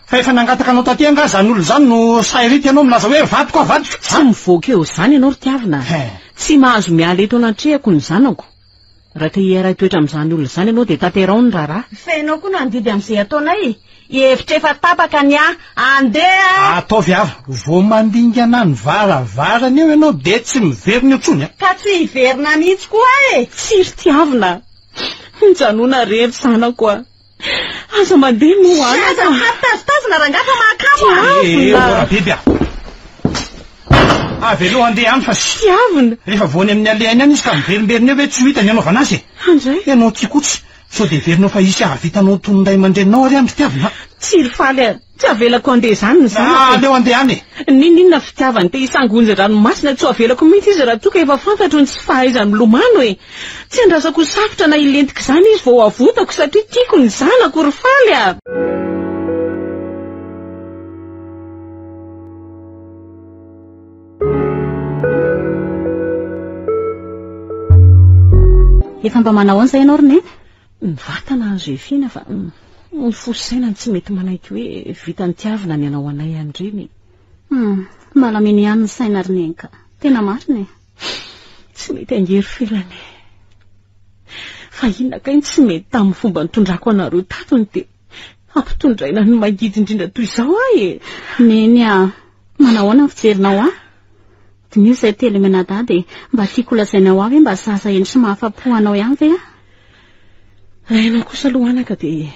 fa efa nangataka anao taty anga zany olo zany no sairity ianao milaza hoe vadiko tsy mivoaka eo zany ianao ritiavina tsy mahazo miala eto anatrehako ny zanako raha ka hiara toetra amin'izany olona zany ianao de tanterao ny raharaha fenao koa no andidy amin'izay ataonay hevitra efa tapaka ny andeha ataovy ava vo mandingana ny varavarany eo ianao de tsy miverina eo tsony ka tsy hiverina mihitsy koa tsy ritiavina mijanona rery zanako aza mandeha moaza matazitazina raha ngafa mahakamo bebe avy aloha andeha any fa Tiavina. rehefa voany amin'ny alehainy any izy ka miverimberina eo hoe tsy ho hita ny anaovana azy. Andray. Ianao tsikotsy sao de verinao fa isy ahavitanao tononday mandrenao ary amin'ny fitiavana. Tsiry faly tsy avelako andeha izany ny zanako. Aleo andeha any. Ninona fitiavany te hisangonjy ranomasina tsy avelako mihitsy izy raha toka efa fantatro ny tsy fahaizany milomano e. Tsy andrasako safotra na ilentika izany izy vao avotako satria tiako ny zanako ry faly a. Efa mba manao an'izay ianao ry neny? Ny vatana azo efina fa ny fosaina tsy mety manaiky hoe vitany tiavina ny anao anay andreny. Malaminy ihany ny saina ry neny ka tena marina e. Tsy mety angery filany. Fa inona kay tsy mety tamin'ny fomba nitondrako anareo tatony dia ampitondraina ny magidy indrindra toy izao ahy e. Neny a, manahoana ny fijerinao a? Dimy izay telo menadady mba tiako lazainao avy mba sasa eny sy mahafapo anao ihany ve a? Rainao kosa lohanaka dia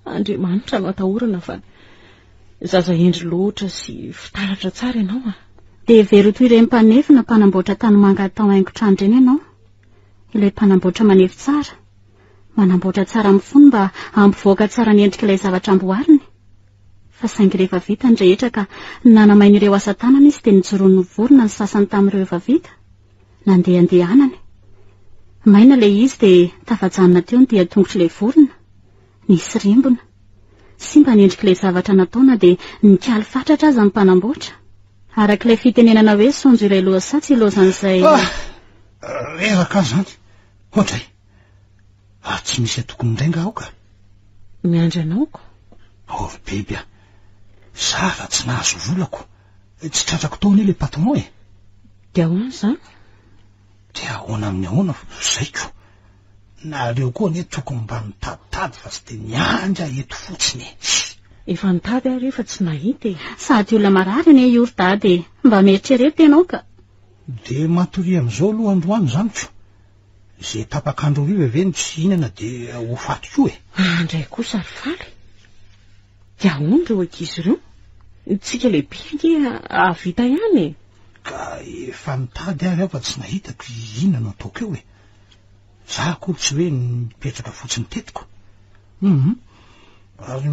Andriamanitra no atahorana fa zaza endry loatra sy fitaratra tsara ianao a. Dia very toy ireny mpanefina mpanamboatra tanimanga atao haingo-trano ireny ianao. Ilay mpanamboatra manefy tsara, manamboatra tsara amin'ny fony mba ampivoaka tsara ny endrik'ilay zavatra amboariny. Fa saingy rehefa vita ny rehetra ka nanamain'ireo asa tanana izy dia nijoroan'ny vorona ny sasany tamin'ireo efa vita. Nandehandehanany. Maina ilay izy dia tafajanona teo ny dia tongotr'ilay vorona. Nisy rimbona. Simba ny endrik'ilay zavatra nataona dia nikaly fatratra aza ny mpanamboatra. Arak'ilay fitenenana hoe sonjo iray lohasatsy ilozan'izay. Eraka zany. Ohatray. Tsy misy tokony ndrainga aho ka. Miandry anaoko. Biby a. Zava tsy nahazo volako. Tsy tratrako taony ilay patron e. Dia ahoana izany? Dia ahoana amin'ny ahoana zaiko. Nareo koa ne tokony mba mitaditady fa tsy dia miandry eto fotsiny. Efa nitady ary efa tsy nahita e. Sady olona marary ne io ry dady mba mieritrereto ianao ka. Dia matory amin'izao aloha androany zany ko. Izay tapakandro riva ve ny tsy hinana dia ho faty koa e. Andray kosa ry faly. Dia ahoana ireo ankizy ireo? Tsika lehibe avita ihany e. Ka efa nitady ary aho fa tsy nahitako inona no ataoko eo e. Za koa tsy hoe nipetraka fotsiny tetiko. Ary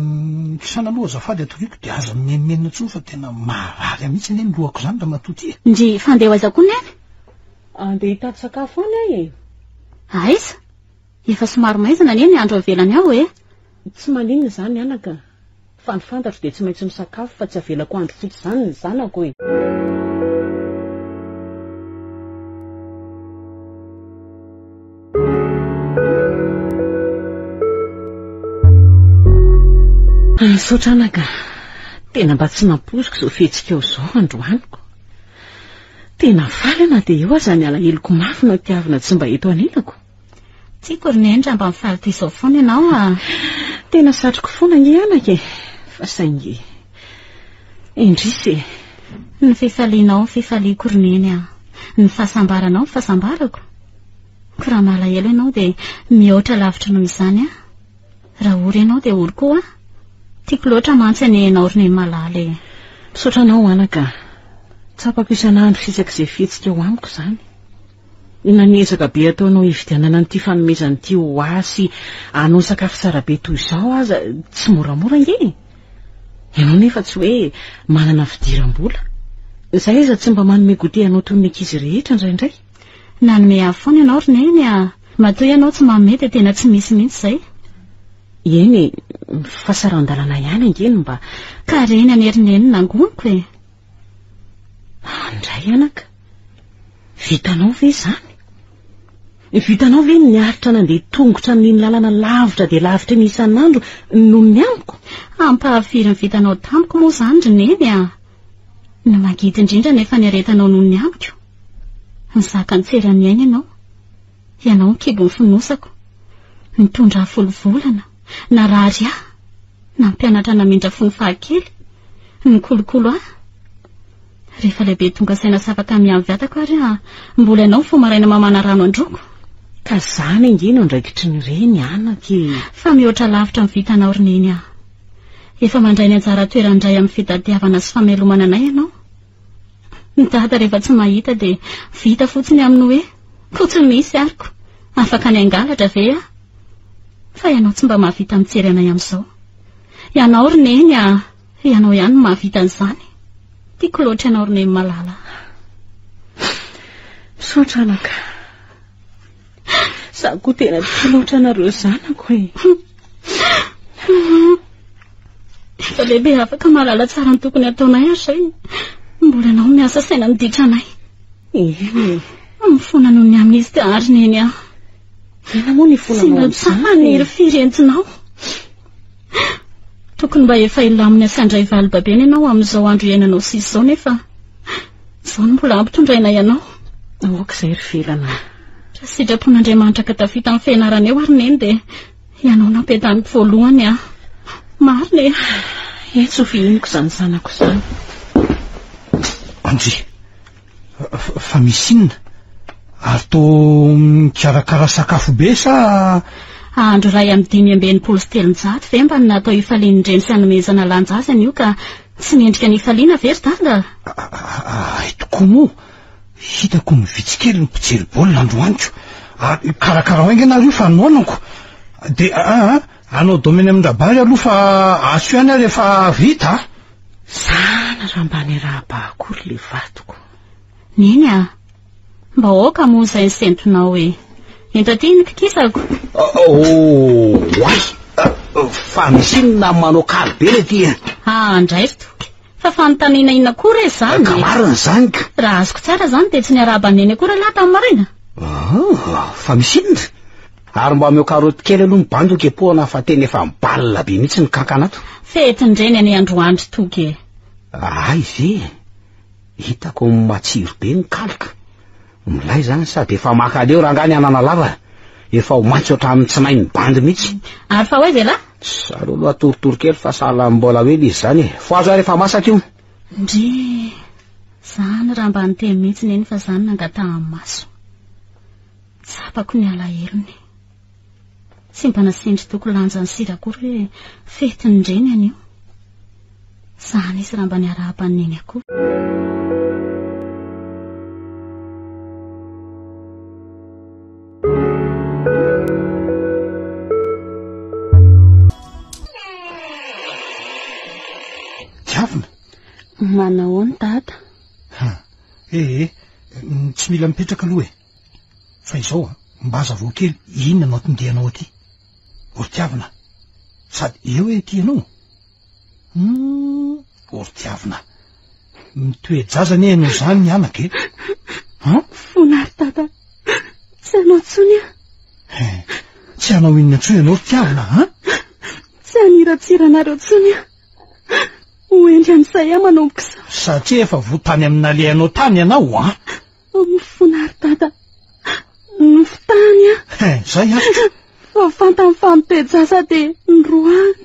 kisana aloha azafady atoriako dia aza mimenina intsony fa tena marary mihitsy ane ny lohako zany raha matoty e. Ndry fandeha ho aiza koa neny? Andeha hitady sakafo any ahy e. Aiza? Efa somary maizana neny andro avelany aho e. Tsy maninona izany anaka. Fa ny fantatro dia tsy maintsy misakafo fa tsy avelako andro fotsy izany ny zanako e. Misaotra anaka. Tena mba tsy nampoziko izao fihetsika eo izao androaniko. Tena faly na dia eo aza ny alaheloko mafy na tiavina tsy mba eto anilako. Tiako ry neny raha mba mifaly toy izao foana ianao a. Tena satroko foana ny anaka e. Fa saingy indrisy e. Ny fifalianao fifaliako ry neny a. Ny fahasambaranao fahasambarako. Ko raha malahelo ianao dia mihoatra lavitra noho izany a. Raha ory ianao dia ory koa a. Tiako loatra mantsy any ianao ry neny malala e. Misaotra anao anaka. Tsapako isan'andro fisaka izay fihetsika eo amiko izany. Nanezaka be ataonao hividianana n'ity fanomezana ity ho asy anao sakafo tsara be toy izao aza tsy moramora nge. Ianao nefa tsy hoe manana fidiram-bola. Izay iza tsy mba manome gote anao toy ny ankizy rehetra indraindray. Nanome afoana ianao ry neny a. Matoa ianao tsy mamety tena tsy misy mihitsy izay. Eny fahasaran-dalana ihany angeny mba. Ka reny ane ry neny nangoniko e. Andray anaka. Vitanao ve izany? Vitanao ve niaritra nandeha tongotra amin'ny lalana lavitra dia lavitra ny isan'andro noho ny amiko? Ampahafiry ny vitanao tamiko moa izany ry neny a. Ny magidy indrindra nefa ny aretanao noho ny amiko. Ny zaka ny tserany aina ianao. Ianao ny kibo ny finosako. Nitondra folovolana. Narary aho. Nampianatra namindra fony fahakely. Ny kolokolo aho. Rehefa lehibe tonga saina safaka miamiviatako ary mbola ianao fomaraina mamana rano androko. Ka zany angeny andraikitry ny reny anaka. Fa mihoatra lavitra ny vitanao ry neny a. Efa mandray ny anjara toerandray amin'ny fitadiavana sy famelomana anay ianao. Ny dada rehefa tsy mahita dia vita fotsiny aminy hoe kotsy misy ariko afaka ny angalatra ve a fa ianao tsy mba mahavita mijery anay amin'izao. Ianao roneny ianao ihany mahavita an'izany. Tiako loatra ianao roneny malala. Misaotra anaka. Za koa tena tia loatra anareo zanako e. Efa lehibe afaka malala tsara ny tokony ataonay ary zay. Mbola ianao miasa saina miditra anay. Mifona noho ny amin'izy ty ary neny aho. Tena moa ny fonanao ny firentinao. Tokony mba efa ilamina sandray valo babeny ianao amin'izao andro iainanao sisy izao nefa izao mbola ampitondraina ianao. Aok'izay ry velana. Raha sitrapon'Andriamanitra ka tafita amin'ny fianarana eo ary neny dia ianao nampiadaniko voalohany aho. Marina e. Tsy ho fihiniko izany zanako izany. Andry, fa misy inona? Ary toa mikarakara sakafo be sa? Andro ray amin'ny 5 sy 3 ve mba natao ifalian'ireny sy hanomezana lanjazany io ka tsy mendrika ny ifaliana very dada? Tokoa moa hitako mivitsikely ny mpijery baolina androaniko. Karakara oainga nareo fa noanako. Dia anao domeny amin-drabary aloha fa aso ihany rehefa vita. Sana raha mba ny raha bahakory le vatoko. Neny mba oka moa izay sentonao e. Entaty ny kikisako. Wai fa misy inona manao karibe le ty. Andray ry toky. Fa fanontaniana inona koa re zany. Ka marina zany ka. Raha azoko tsara zany dia tsy ny arabaneny akory laha tamin'ny marina. Fa misy inona? Ary mba meo karoty kely aloha ny bando kepoana fa tena efa mibalina be mihitsy ny kankanato. Fetin'ireny any androandro toky e. Ve hitako matsiro be ny kalika. Milay zany sady efa makaleo rangany anana lava. Efa ho maitsy ohatramin'ny tsy mainy bandy mihitsy. Ary fa hoaiza la? Saro aloha torotoro kely fa sahala mbola hoe izy zany e. Foazo rehefa masaka io. Ndry zany raha mba niteny mihitsy neny fa zany nangatahan'ny maso. Tsapako ny alahelony. Tsy mba nasendry toko lanja ny sira akory hoe fetin'ireny anio. Zany izy raha mba ny arahabaniny akory. Tiavina? Manao ny dada. Tsy mila mipetraka aloha e. Fa izao mbaza vao kely inona no atondehanao aty. Ory Tiavina, sady eo e ty ianao. Ory Tiavina, mitoejazany ianao zany ny anaka e. Fonary dada, tsy anao tsony tsy anao inona tsony ianao Ory Tiavina, tsy anirantsiranareo tsony hoendry amin'izay manomboka sa. Satria efa votany amina lehanao tany ianao Fonary dada, ny fotany zay fa fantany famitejasa dia ndroany.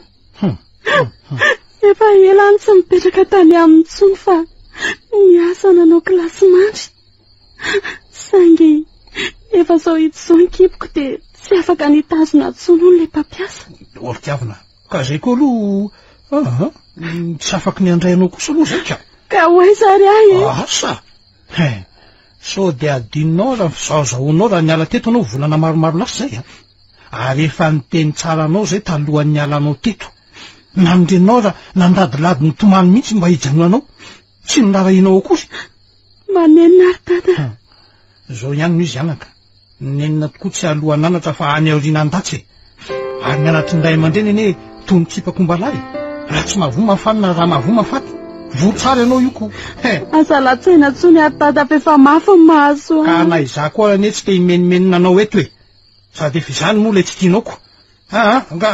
Efa elany tsy mipetraka tany amin'ny tsony fa niasa nanao kilasy mandry. Saingy efa zao hitsy zao nkipoko dia tsy afaka nitazona tsony hono le mpampiasa. Ory Tiavina, ka zay koa aloha tsy afaka ny andrainao kosa aloha zay ka hoaiza ry ahy asa sao dia adinonao raha fizaozaonao raha niala teto anao volana maromaro lasa zay ary efa niteny tsara anao zay talohan'ny alanao teto. Namindrenao raha nandadilady ny tomany mihitsy mba hijanonanao tsy nirarahinao akory. Manenina ary dada. Zao ihany no izy anaka nenina tokoa tsy alohan anatra fa any aoriana andatsy ary ny anaty nday aman-dreny ene tony tsipakombalay raha tsy mahavoa mafanina raha mahavoa mafaty vo tsara ianao io ko azalatsaina tsony ary dada fa efa mafy ny mahazo ka na iza koa ne tsy te imenimenina anao eto e sady efa izany moa le tsy tianao ko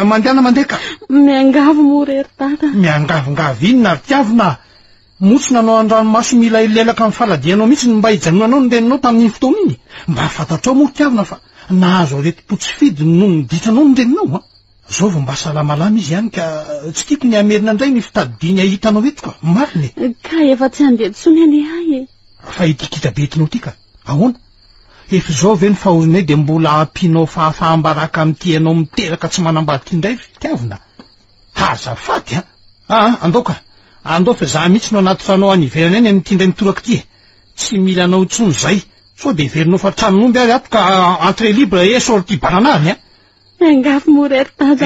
mandehana mandeha ka miangavo morery dada miangavongavo inona ary Tiavina motsina anao an-dranomaso mila ilelaka amin'ny faladianao mihitsy mba hijanonanao ny reninao tamin'iny fotoana iny mba fantatrao moa Tiavina fa nahazo areti-po tsy fidy no niditranao ny reninao zao vao mba salamalama izy ihany ka tsy tiako ny amerina indray ny fitadidiny ahitanao eto ka mariny ka efa tsy handeha tsony any ahy fa itikita betinao ty ka ahoana efa zao ve ny fahorinay dia mbola ampianao fahafahambaraka amin'ity ianao miteraka tsy manambady indray Tiavina azafady andao ka andao fa za mihitsy no anaty tranao any iverana eny amin'ity indray mitoraka ty tsy mila anao tsony zay so de verinao fa tranon'omby ary ato ka entrée libre e sortie bananany a angafy morery taza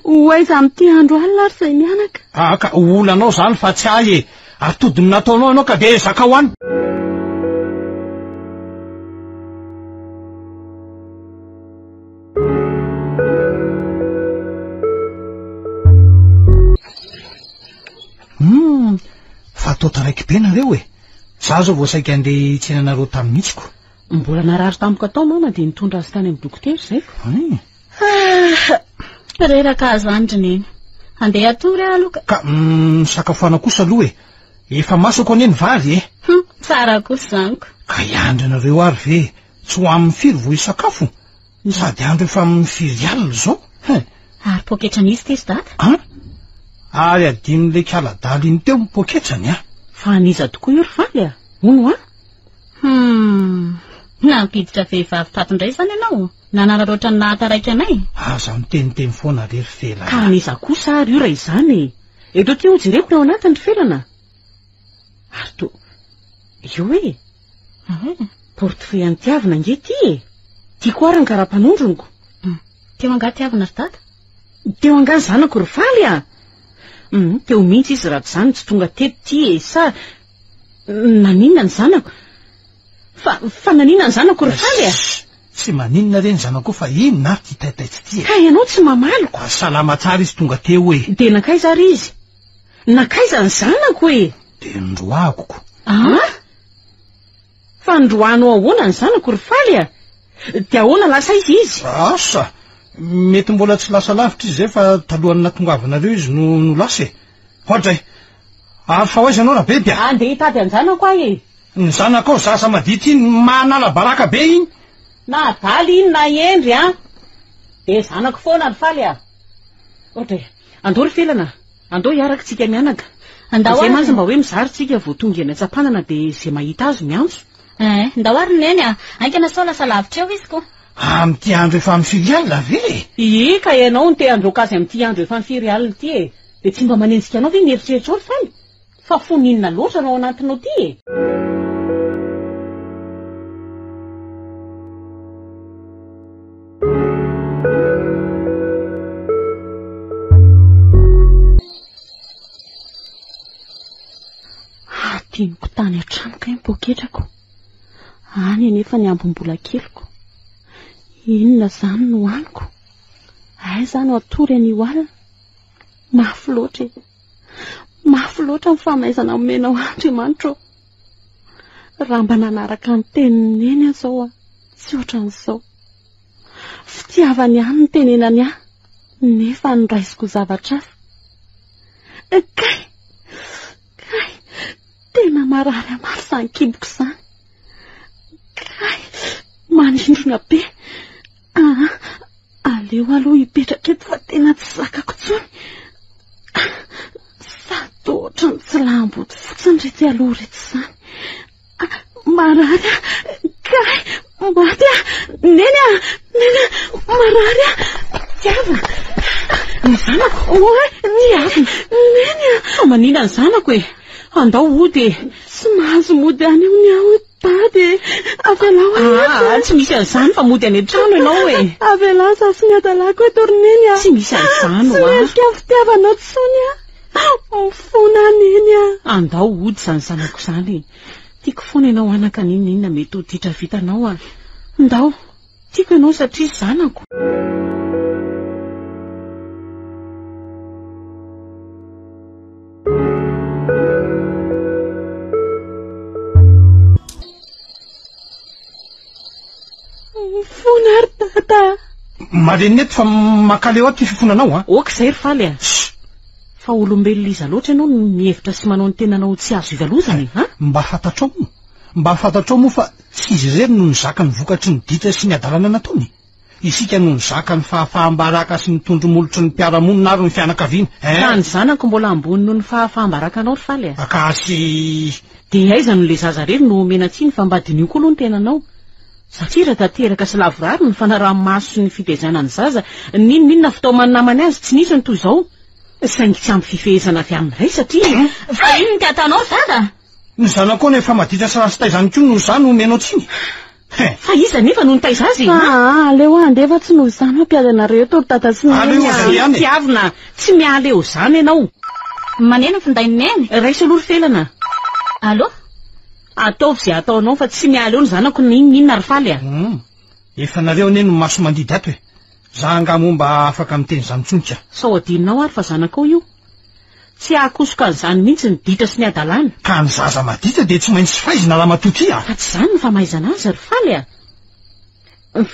oaiza am'ty andro alina ary zay mianaka ka olanao zany fa tsy ahy e atodiny nataonao anao ka de zaka ho any fa atao taraiky be nareo e za zao voasaika andeha tsenanareo tamin'ny mihitsiko mbola narary tamiko atao mama de nitondra azy tany amin'ny dokotera zay reraka azo andrineny andeha atory aloka ka misakafana kosa aloha e efa masoko aneny vary e tsara kosa zaniko ka iandry anareo ary ve tsy ho amin'ny firy vo isakafo sady andro efa amin'ny firy alina zao ary poketrany izy tesy data ary adin'le kaladala iny teo mipoketrany fa aniza tokoa io ry faly ono nampiditra vehivavy tato indray zany ianao nanararoatra ny nahataraiky anay aza miteniteny foana rery fela ka aniza kosa ary io raha izany eto ty ho jereko ao anatiny felana ary to io portefeuille antiavina nge ty tiako ary ny karapanondroniko teo angatiavina ry tata teo angany zanako ry faly teo mihitsy izy raha zany tsy tonga teto ty sa naninona ny zanako fa naninona ny zanako ry faly tsy maninona reny zanako fa inona ary ty taitaitsy ty ka ianao tsy mamaliko salama tsara izy tonga teo de nakaiza ary izy nakaiza ny zanako de ndroakoko fa ndroanao ahoana ny zanako ry faly de ahoana lasa izy asa mety mbola tsy lasa lavitra izy zay fa talohany natongavanareo izy no lasa ohatra ary fa hoaiza anao raha beby andeha hitady anjanako ahy ny zanako ao zasa madity iny manala baraka be iny na daly iny na endry de zanako foana ry faly ohatra andao ry felana andao hiaraka tsika mianaka zay manzy mba hoe mizary tsika vo tonga eny atsapanana de zay mahita azy miantso ndao ary neny ankana sao lasa lavitra eo izy ko am'ty andro efa amin'ny firy alina ve ka ianao ny te androka azy am'ty andro efa mifiry alina ty de tsy mba manenjika anao ve mieritreritra olo faly fa foninona loatra anao anatinao ty tianiko tany antranoko mipoketrako any anefa ny ambom-bola keliko inona zany no aniko ay zany atory an'io alina mafy loatra mifamaizana omenao Andriamanitra raha mba nanaraka ny teniny eny azao tsy ohatran'izao fitiavany ihany ny tenenany nefa noraisiko zavatra kay tena marary amary zany kiboko zany kay manindrona be aleo aloha hipetraka eto fa tena tsy zakako tsony sady ohatra ny tsy lahambody fotsiny rety aloha rety zany marary kay maty neny marary tiavina ny zanako niavina neny fa manina ny zanako andao ody tsy mahazo mody any eo ny aho tady avelao tsy misy an'izany fa mody any an-trano ianao avelao za sy miadalako etoroneny tsy misy an'izany ka fitiavanao tsony mifona neny andao ody zany zanako zany tiako foana ianao anaka ninona mety ho ditra vitanao ndao tiako ianao satria zanako fona ary tata maleny eto fa makaleo aty fifonanao oka zay ry faly fa olombelona iza loatra ianao mihevitra sy manao ny tenanao tsy azo ivalozany mba fantatrao moa fa tsy izy rery no nizaka ny vokatry ny ditra sy ny adalana nataony isika no nizaka ny fahafaham-baraka sy ny tondromolotry ny mpiaramonina ary ny fianakaviana ka ny zanako mbola ambony noho ny fahafaham-baraka anao ry faly akasy de aiza no le zaza rery no menatsiny fa mbadin'io koa aloha ny tenanao satria raha tanteraka sy lavorary ny fanaraha-maso sy ny fitezana ny zaza ninona fitao manamany azy tsy nisy ny toy izao saingy tsy ampy fifehezana avy amin'iray satria fa ino ny tiatanao dada ny zanako nefa maditra sarasy taizany ko no zany omenao tsiny fa iza nefa no nitaiza azy aleo andefa tsy noho zany mampiadanareo tory tata sy tiavina tsy miala eo zany ianao manena findaineny raisy alory felana alo ataovy zay ataonao fa tsy miala eo ny zanako ninona ary faly efa nareo neny maso mandidy ato za angamomba afaka miteny zany tsonika sao adinonao ary fa zanakao io tsy ahakosoka an'izany mihitsy ny ditra sy ny adalàna ka ny zaza maditra dia tsy maintsy faizina raha matoty fa tsy zany ny famaizana azy ary faly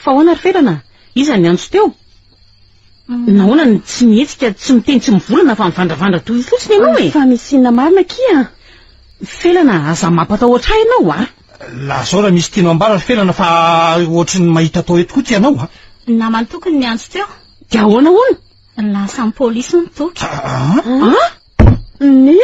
fa hoana ary felana iza ny antso teo nahoana ny tsy mihetsika tsy miteny tsy mivolana fa mivandravandra toy fotsiny ianao fa misina marina kia felana aza mampatahotra ianao la zao raha misy tianao ambara felana fa ohatry ny mahita atao eto koa ty ianao namany tokony ny antso teo dia ahoana hoana lasa polisy nitoky neny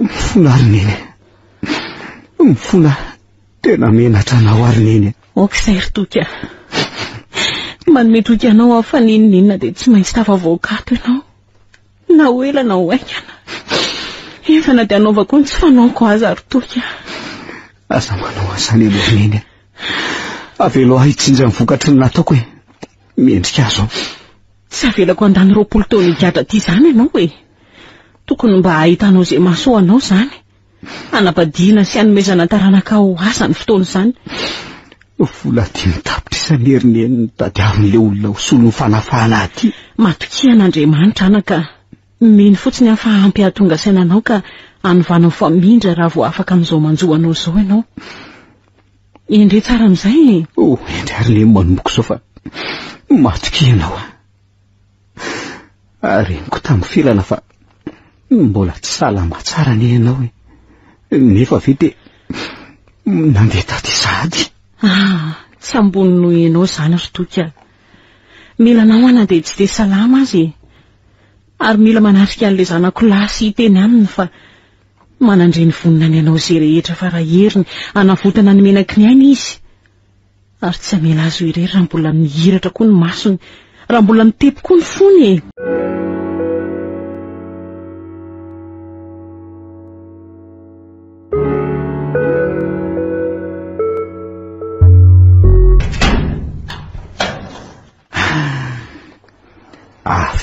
mifona ary neny mifona tena menatra anao ary neny okizay ry toky manome toky anao fa ninona dia tsy maintsy tafavoakato ianao na ho ela na ho aikana efa na dia anaovako ny tsy fanaoko azy ary toky aza manao azany aloha neny avelo ahitsinja mivokatry ny nataoko miendrika azo tsy avelako andany 20 taona higatra ty zany ianao tokony mba ahitanao zay mahasoa anao zany anapadiana sy anomezana taranaka ho asa ny fotoana izany vola ty mitapitra isanerineny ny tadiavin'le olona ho solo ny fanafahana aty matokian'Andriamanitra anaka miny fotsiny afa ampy ahatonga sainanao ka anovana famindra raha vo afaka amin'izao manjoanao zao ianao endre tsara amin'izay endre ary le manomboka zao fa matokianao reniko tamin'ny filana fa mbola tsy salama tsara ny ianao nefa vete nandeha taty sady tsy ambony noho ianao zany ry toky mila nahoana dia tsy dia salama azy ary mila manarika an'ilay zanako lasy iteny aminy fa manandreny vonina ny anao zay rehetra fa raha heriny anavotana ny menaky ny aina izy ary tsy amela azy irery raha mbola mihiratra koa ny masony raha mbola mitepy koa ny fony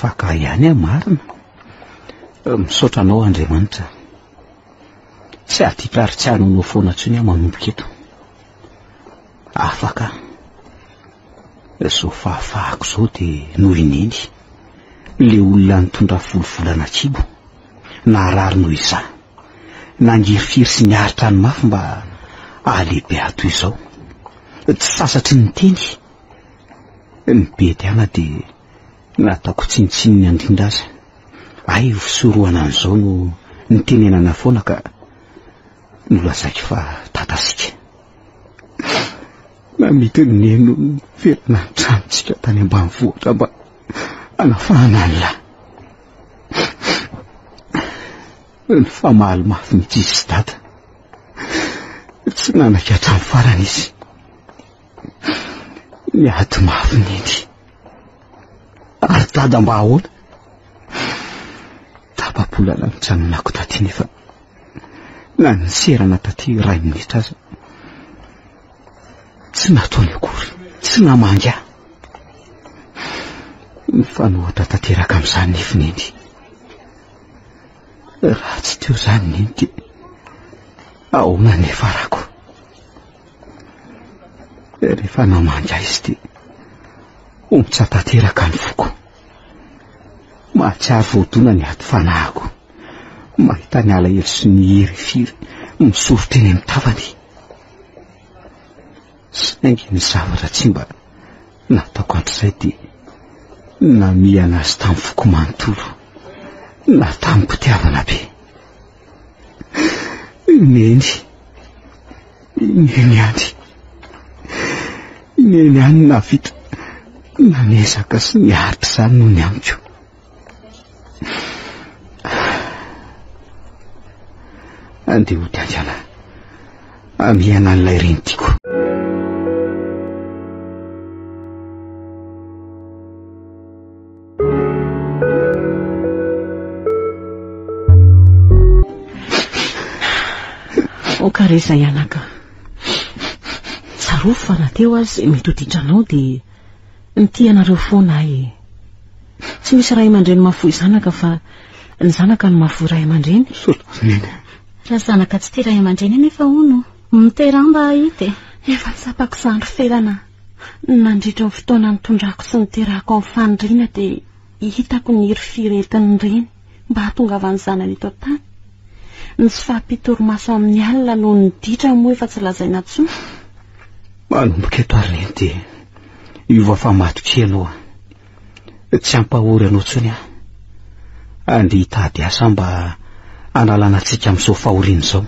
afaka ihany marina misaotra anao Andriamanitra tsy atitra ary tsy hanonao foana tsony manomboka eto afaka zao fahafahako zao dia noho ineny le olona nitondra volvolana kibo naharary noho izah nangirifiry sy niaritra ny mafy mba ahalehibe ato izao tsy sasatry ny teny ny be tiana dia nataoko tsinitsiny ny andindra azy ay fisorohana an'izao no nitenenana foana ka nolazaiko fa tatasika namity ny neno verina ny tranontsika tany ambanivohitra mba anafahana ny lahy ny famaly mafy mihitsy izy sy dada tsy nanaka hatramin'ny farana izy niady mafy neny ary dada mba ahoana tapabolana mitranonako taty nefa na niserana taty 2 minitra aza tsy nataony akory tsy namangy ahy ny fanohatra tanteraka amin'izany nefa neny raha tsy teo zany neny dia ahoana nefa rako rehefa namangy ahy izy dia omotra tanteraka ny foko mahatsiary voadona ny ato fanahako mahita ny alahelo sy ny hery misorotra eny amin'ny tavany saingy ny zavatra tsy mba nataoko antr'izay dia namiana azy tamin'ny foko manontolo na tamin'ny mpitiavana be neny any navita nanezaka sy niaritra izany noho ny amiko andeha ho tianjana amiana an'ilay reny tiako Kareza ianaka. Tsarofo fa na teo azy mety ho ditranao dia nity anareo foana ahy. Tsy misy ray aman-dreny mahafoy zanaka fa ny zanaka no mahafoy ray aman-dreny. Raha zanaka tsy tia ray aman-dreny nefa hono miteramba ity. Efa tsapako zandro felana. Nandritra ny fotoana nitondrako sy niterahako amin'ny faniriana dia hitako ny hery firetin'ny reny mba hahatongavany zanany eto tany. Ny tsy fahampitoromaso amin'ny alina no niditra moa efa tsy lazaina intsony. Manomboka eto ary reny dia iova fa matoky ianao. Tsy ampahory anao tsony aho. Andeha hitady asa mba analana antsika amin'izao fahoriana izao.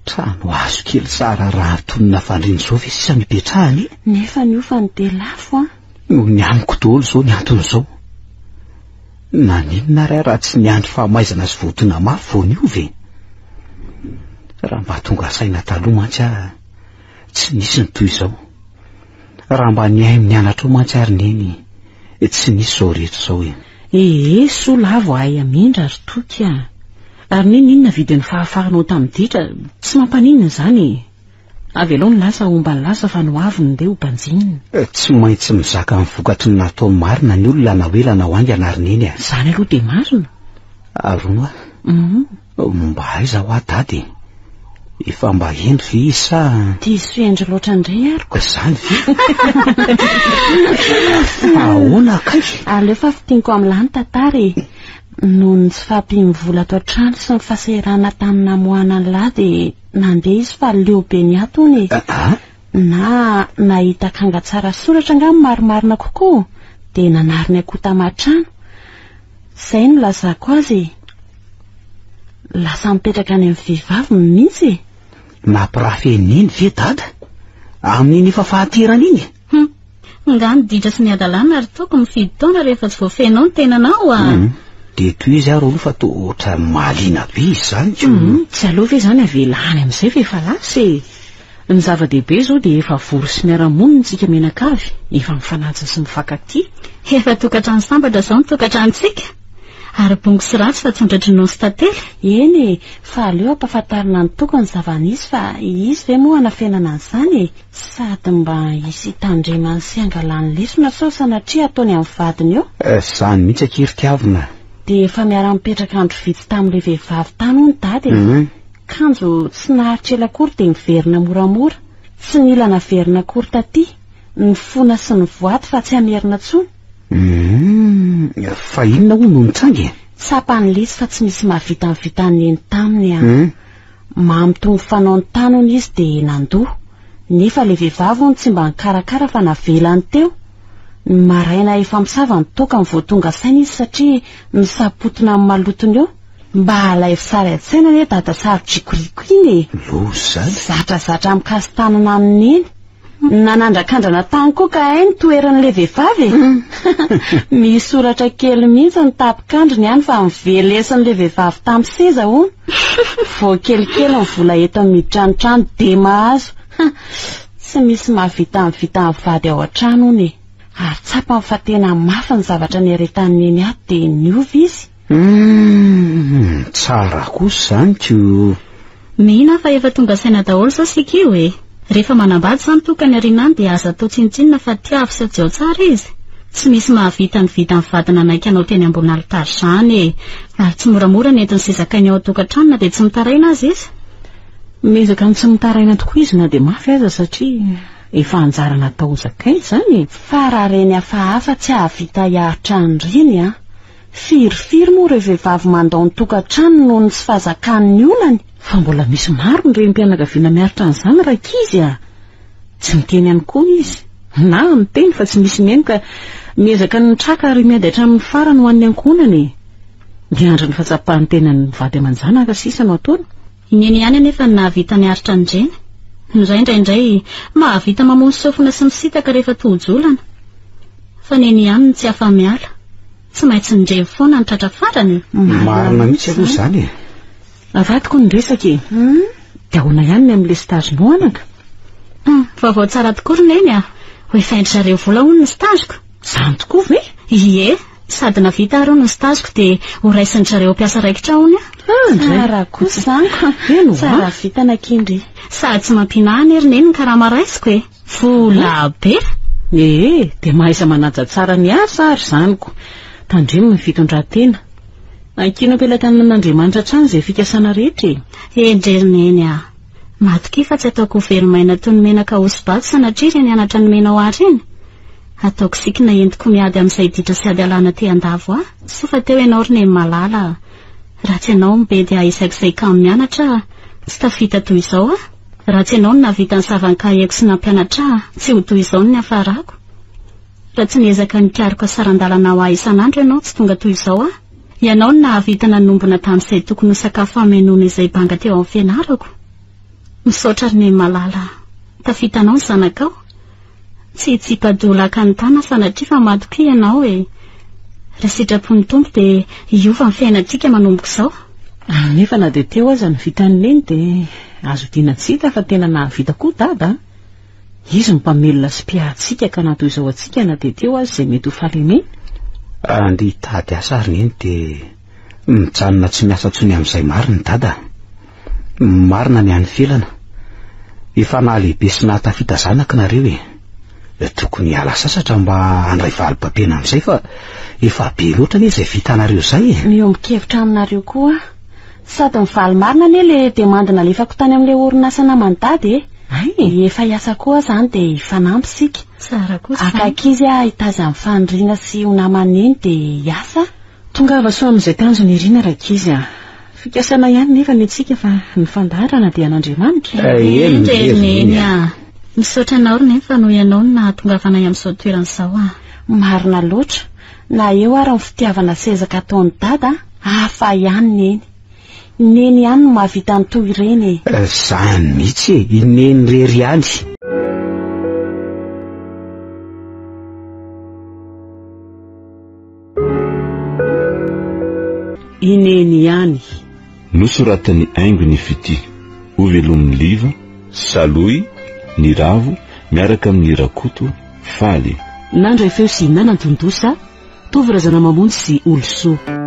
Trano azo kely tsara raha tonina fandriana izao ve sisa mipetrahany? Nefa ny ofa ny dia lafo no ny amiko daholo izao ny antony izao. Naninona raha tsy niandry fahamaizana sy voatona mafy vao niovy. Raha mba tonga saina taloha mantsy aho tsy nisy ny toy izao. Raha mba nihay nianatra mantsy ary neny tsy nisy izao rehetra izao. Sola avo ahay amindra ary toky a. Ary ninona vidin'ny fahafahanao tamin'ny ditra tsy mampaninona izany. Avy aloha ny lasa omba ny lasa fa no avy ny ndeha ho mpanjinina. Tsy maintsy mizaka amin'ny vokatry ny nataony marina ny olona na hoelana ho aingana ary neny a. Zany aloha dia marina. Arono mba aiza ho adady. Efa mba endry ve izy sa diso endry loatra indray ariko. Zany ahoana kay. Aleo fa fitianiko amin'ilany tantara noho ny tsy fahampivola ato an-trano sy ny fahasairana tamin'ny namoahana ny lahy dia nandeha izy fa leobe ny atony na nahita kanga tsara soratra nga marimarina kokoa dia nanariny akoho tamatrano. Izay no lazako azy. Lasa mipetraka any amin'ny vehivavy mihitsy. Nampirafeniny ve dada amin'iny efa fahatirana iny? Nga niditra sy niadalana ary toko mifidy taona rehefa tsy voafenao ny tenanao dia toy izy ary aloha fa toa oatra mahaliana be izy zany. Tsy aloha ve zany avelany amin'izay fa efa lasa. Ny zava-dehibe izao dia efa vory sy miara-monina tsika menakavy, efa mifanaja sy mifankatia. Efa tokatrano sambatra izao ny tokatranontsika. Ary bongo sy ratsy fa tsondradrinao sy tantely. Eny fa aleo ampahafantarina ny tokony zava-nisy fa izy ve moa hanafenana an'izany sady mba hisy tandremany sy angalany lesona sao sanatria ataony amin'ny vadiny eo. Zany mihitsy ankiritiavina. Dia efa miara-mipetraka andro vitsy tamin'ilay vehivavy tany hono dady. Kanjo tsy naharitra ela akory dia miverina moramora. Tsy nilana verina akory taty. Ny fona sy ny voaty fa tsy amerina tsony. Fa inona hono no nitsangy? Tsapany lesy fa tsy misy mahavita ny eny taminy Mampitony fanao ny tanony izy dia nandoha. Nefa ilay vehivavy hono tsy mba nikarakara fa navelany teo. Ny maraina efa misava ny toka ny voatonga saina izy satria nisapotona amin'ny malotony eo. Mba halay sary an-tsaina ne dada sary jikoriko iny. Zatrazatra mikasitanana aminy eny. Nanandrakandrana tany koa ka hay ny toeran'ilay vehivavy. Misy soratra kely mihitsy ny tapikandriny ihany fa mivelesan'ilay vehivavy tamin'ny seza hono. Vao kelikely ny vola eto miditra ny trano dia mahazo. Tsy misy mahavita ny vady ao an-trano hono. Ary tsapa fa tena mafy ny zavatra niaretan'ny eny ato dia niovy izy. Tsara kosa zany ko. Mihina fa efa tonga saina daholo sao sika io Rehefa manambady zany toka ny arinany dia aza atao tsintsinina fa tiavy sy adio tsara izy. Tsy misy mahavita ny vita ny vadina naika anao teny ambony alitary izany. Ary tsy moramora ny entiny sezakainy ao an-tokantrano na dia tsy mitaraina azy izy. Mezaka ny tsy mitaraina tokoa izy na dia mafy aza satria efa anjarana atao zakainy zany. Fa raha reny hafahafa tsy hahavita hiaritra an'ireny Firy moa ireo vehivavy mandao ny tokantrano noho ny tsy fahazakan'ny olany. Fa mbola misy maro ny renim-pianakaviana miaritra an'izany rakizy tsy miteny ihany koa izy. Na miteny fa tsy misy mihaino ka miezaka ny traka ary miady hatramin'ny farany ho an'ny ankonany. Miandry ny fahatsapahany tenany vady aman-janaka sisa no ataony. Ineny ihany anefa ny nahavita niaritra ny dreny. Indray indraindray mahavita mamono sofina sy misitaka rehefa tohojolana. Fa neny ihany ny tsy afa-miala. Tsy maintsy nirevy foana ny tratra farany. Marina mihitsy aloha izany. Avadiko ny resaka dia ahoana ihany ny amin'ilay stagenao anaka. Vaovao tsara tokoa roneny ho efa endry zareo vola hono ny stageko. Izany tokoa ve? Ie, sady navita areo no staziko dia horaisin'ny zareo mpiasa raikitra ony tsara kosa zany tsara vitana kindry sady tsy mampianahany ery neny ny karama raisiko e vola be dia mahaiza manaja tsara ny asa ary zaniko tandremo ny fitondran-tena nankino ampelantanan'Andriamanitra trano izay fikasana rehetra endrerineny matoky fa tsy ataoko verimaina toy ny menaka osibaty sanatria ny anatra ny mena ho ary iny ataoko sikina entiko miady amin'izay ditra sy ady alana te andavo tsy fa teo ianao ry neny malala raha tsy ianao mibe dia isaik'izay kamo mianatra tsy tafita toy izao raha tsy ianao no navita ny savan-kaheko sy nampianatra tsy ho toy izao ny afarako raha tsy niezaka nikariko sarandalana ho ahy isan'andro ianao tsy tonga toy izao ianao no nahavita nanombona tamin'izay tokony ho sakafo amenona izay banga teo amin'ny fianarako misaotra ry neny malala tafitanao ny zanakao tsy tsipadolaka ny tana sanatria fa matoky ianao raha sitrapony tompo dia iova ny fiainantsika manomboko izao nefa na dia teo aza ny vitany neny dia azo dinantsika fa tena nahavita koa dada izy mimpamelona sy mpiahantsika ka natoy izao atsika na dia teo azy izay mety ho falemeny andy tady asa ary neny dia mijanona tsy miasa tsony amin'izay marina dada marina ny any felana efa nahalehibe sy nahatafita zanaka nareo tokony hiala sasatra mba handray valom-papena amin'izay fa efa be loatra anie izay vitanareo izay miombi-kevitra aminareo koa sady mivaly marina anie le demandina alefako tany amin'ilay orinasa namandady efa hiasa koa zany dia ifanampy sika akakizy hitaza amin'ny faniriana sy ho namaneny dia hiasa tongava so amin'izay tanjo ny irina rakizy fikasana ihany nefa ny atsika fa ny fandarana dia an'Andriamanitra endreneny misaotra anao ry neny fa noho ianao no nahatongavana amin'izao toeran'izao marina loatra na eo ary ny fitiavana sezaka ataony dada hafa ihany neny ihany no mahavita ny toy ireny zany mihitsy ineny rery ihany ineny ihany nosoratany aingo ny fity ho velomin'ny liva saloy ny ravo miaraka amin'ny rakoto faly nandray feo sy hinana tondosa tovy razana mamonjy sy olosoa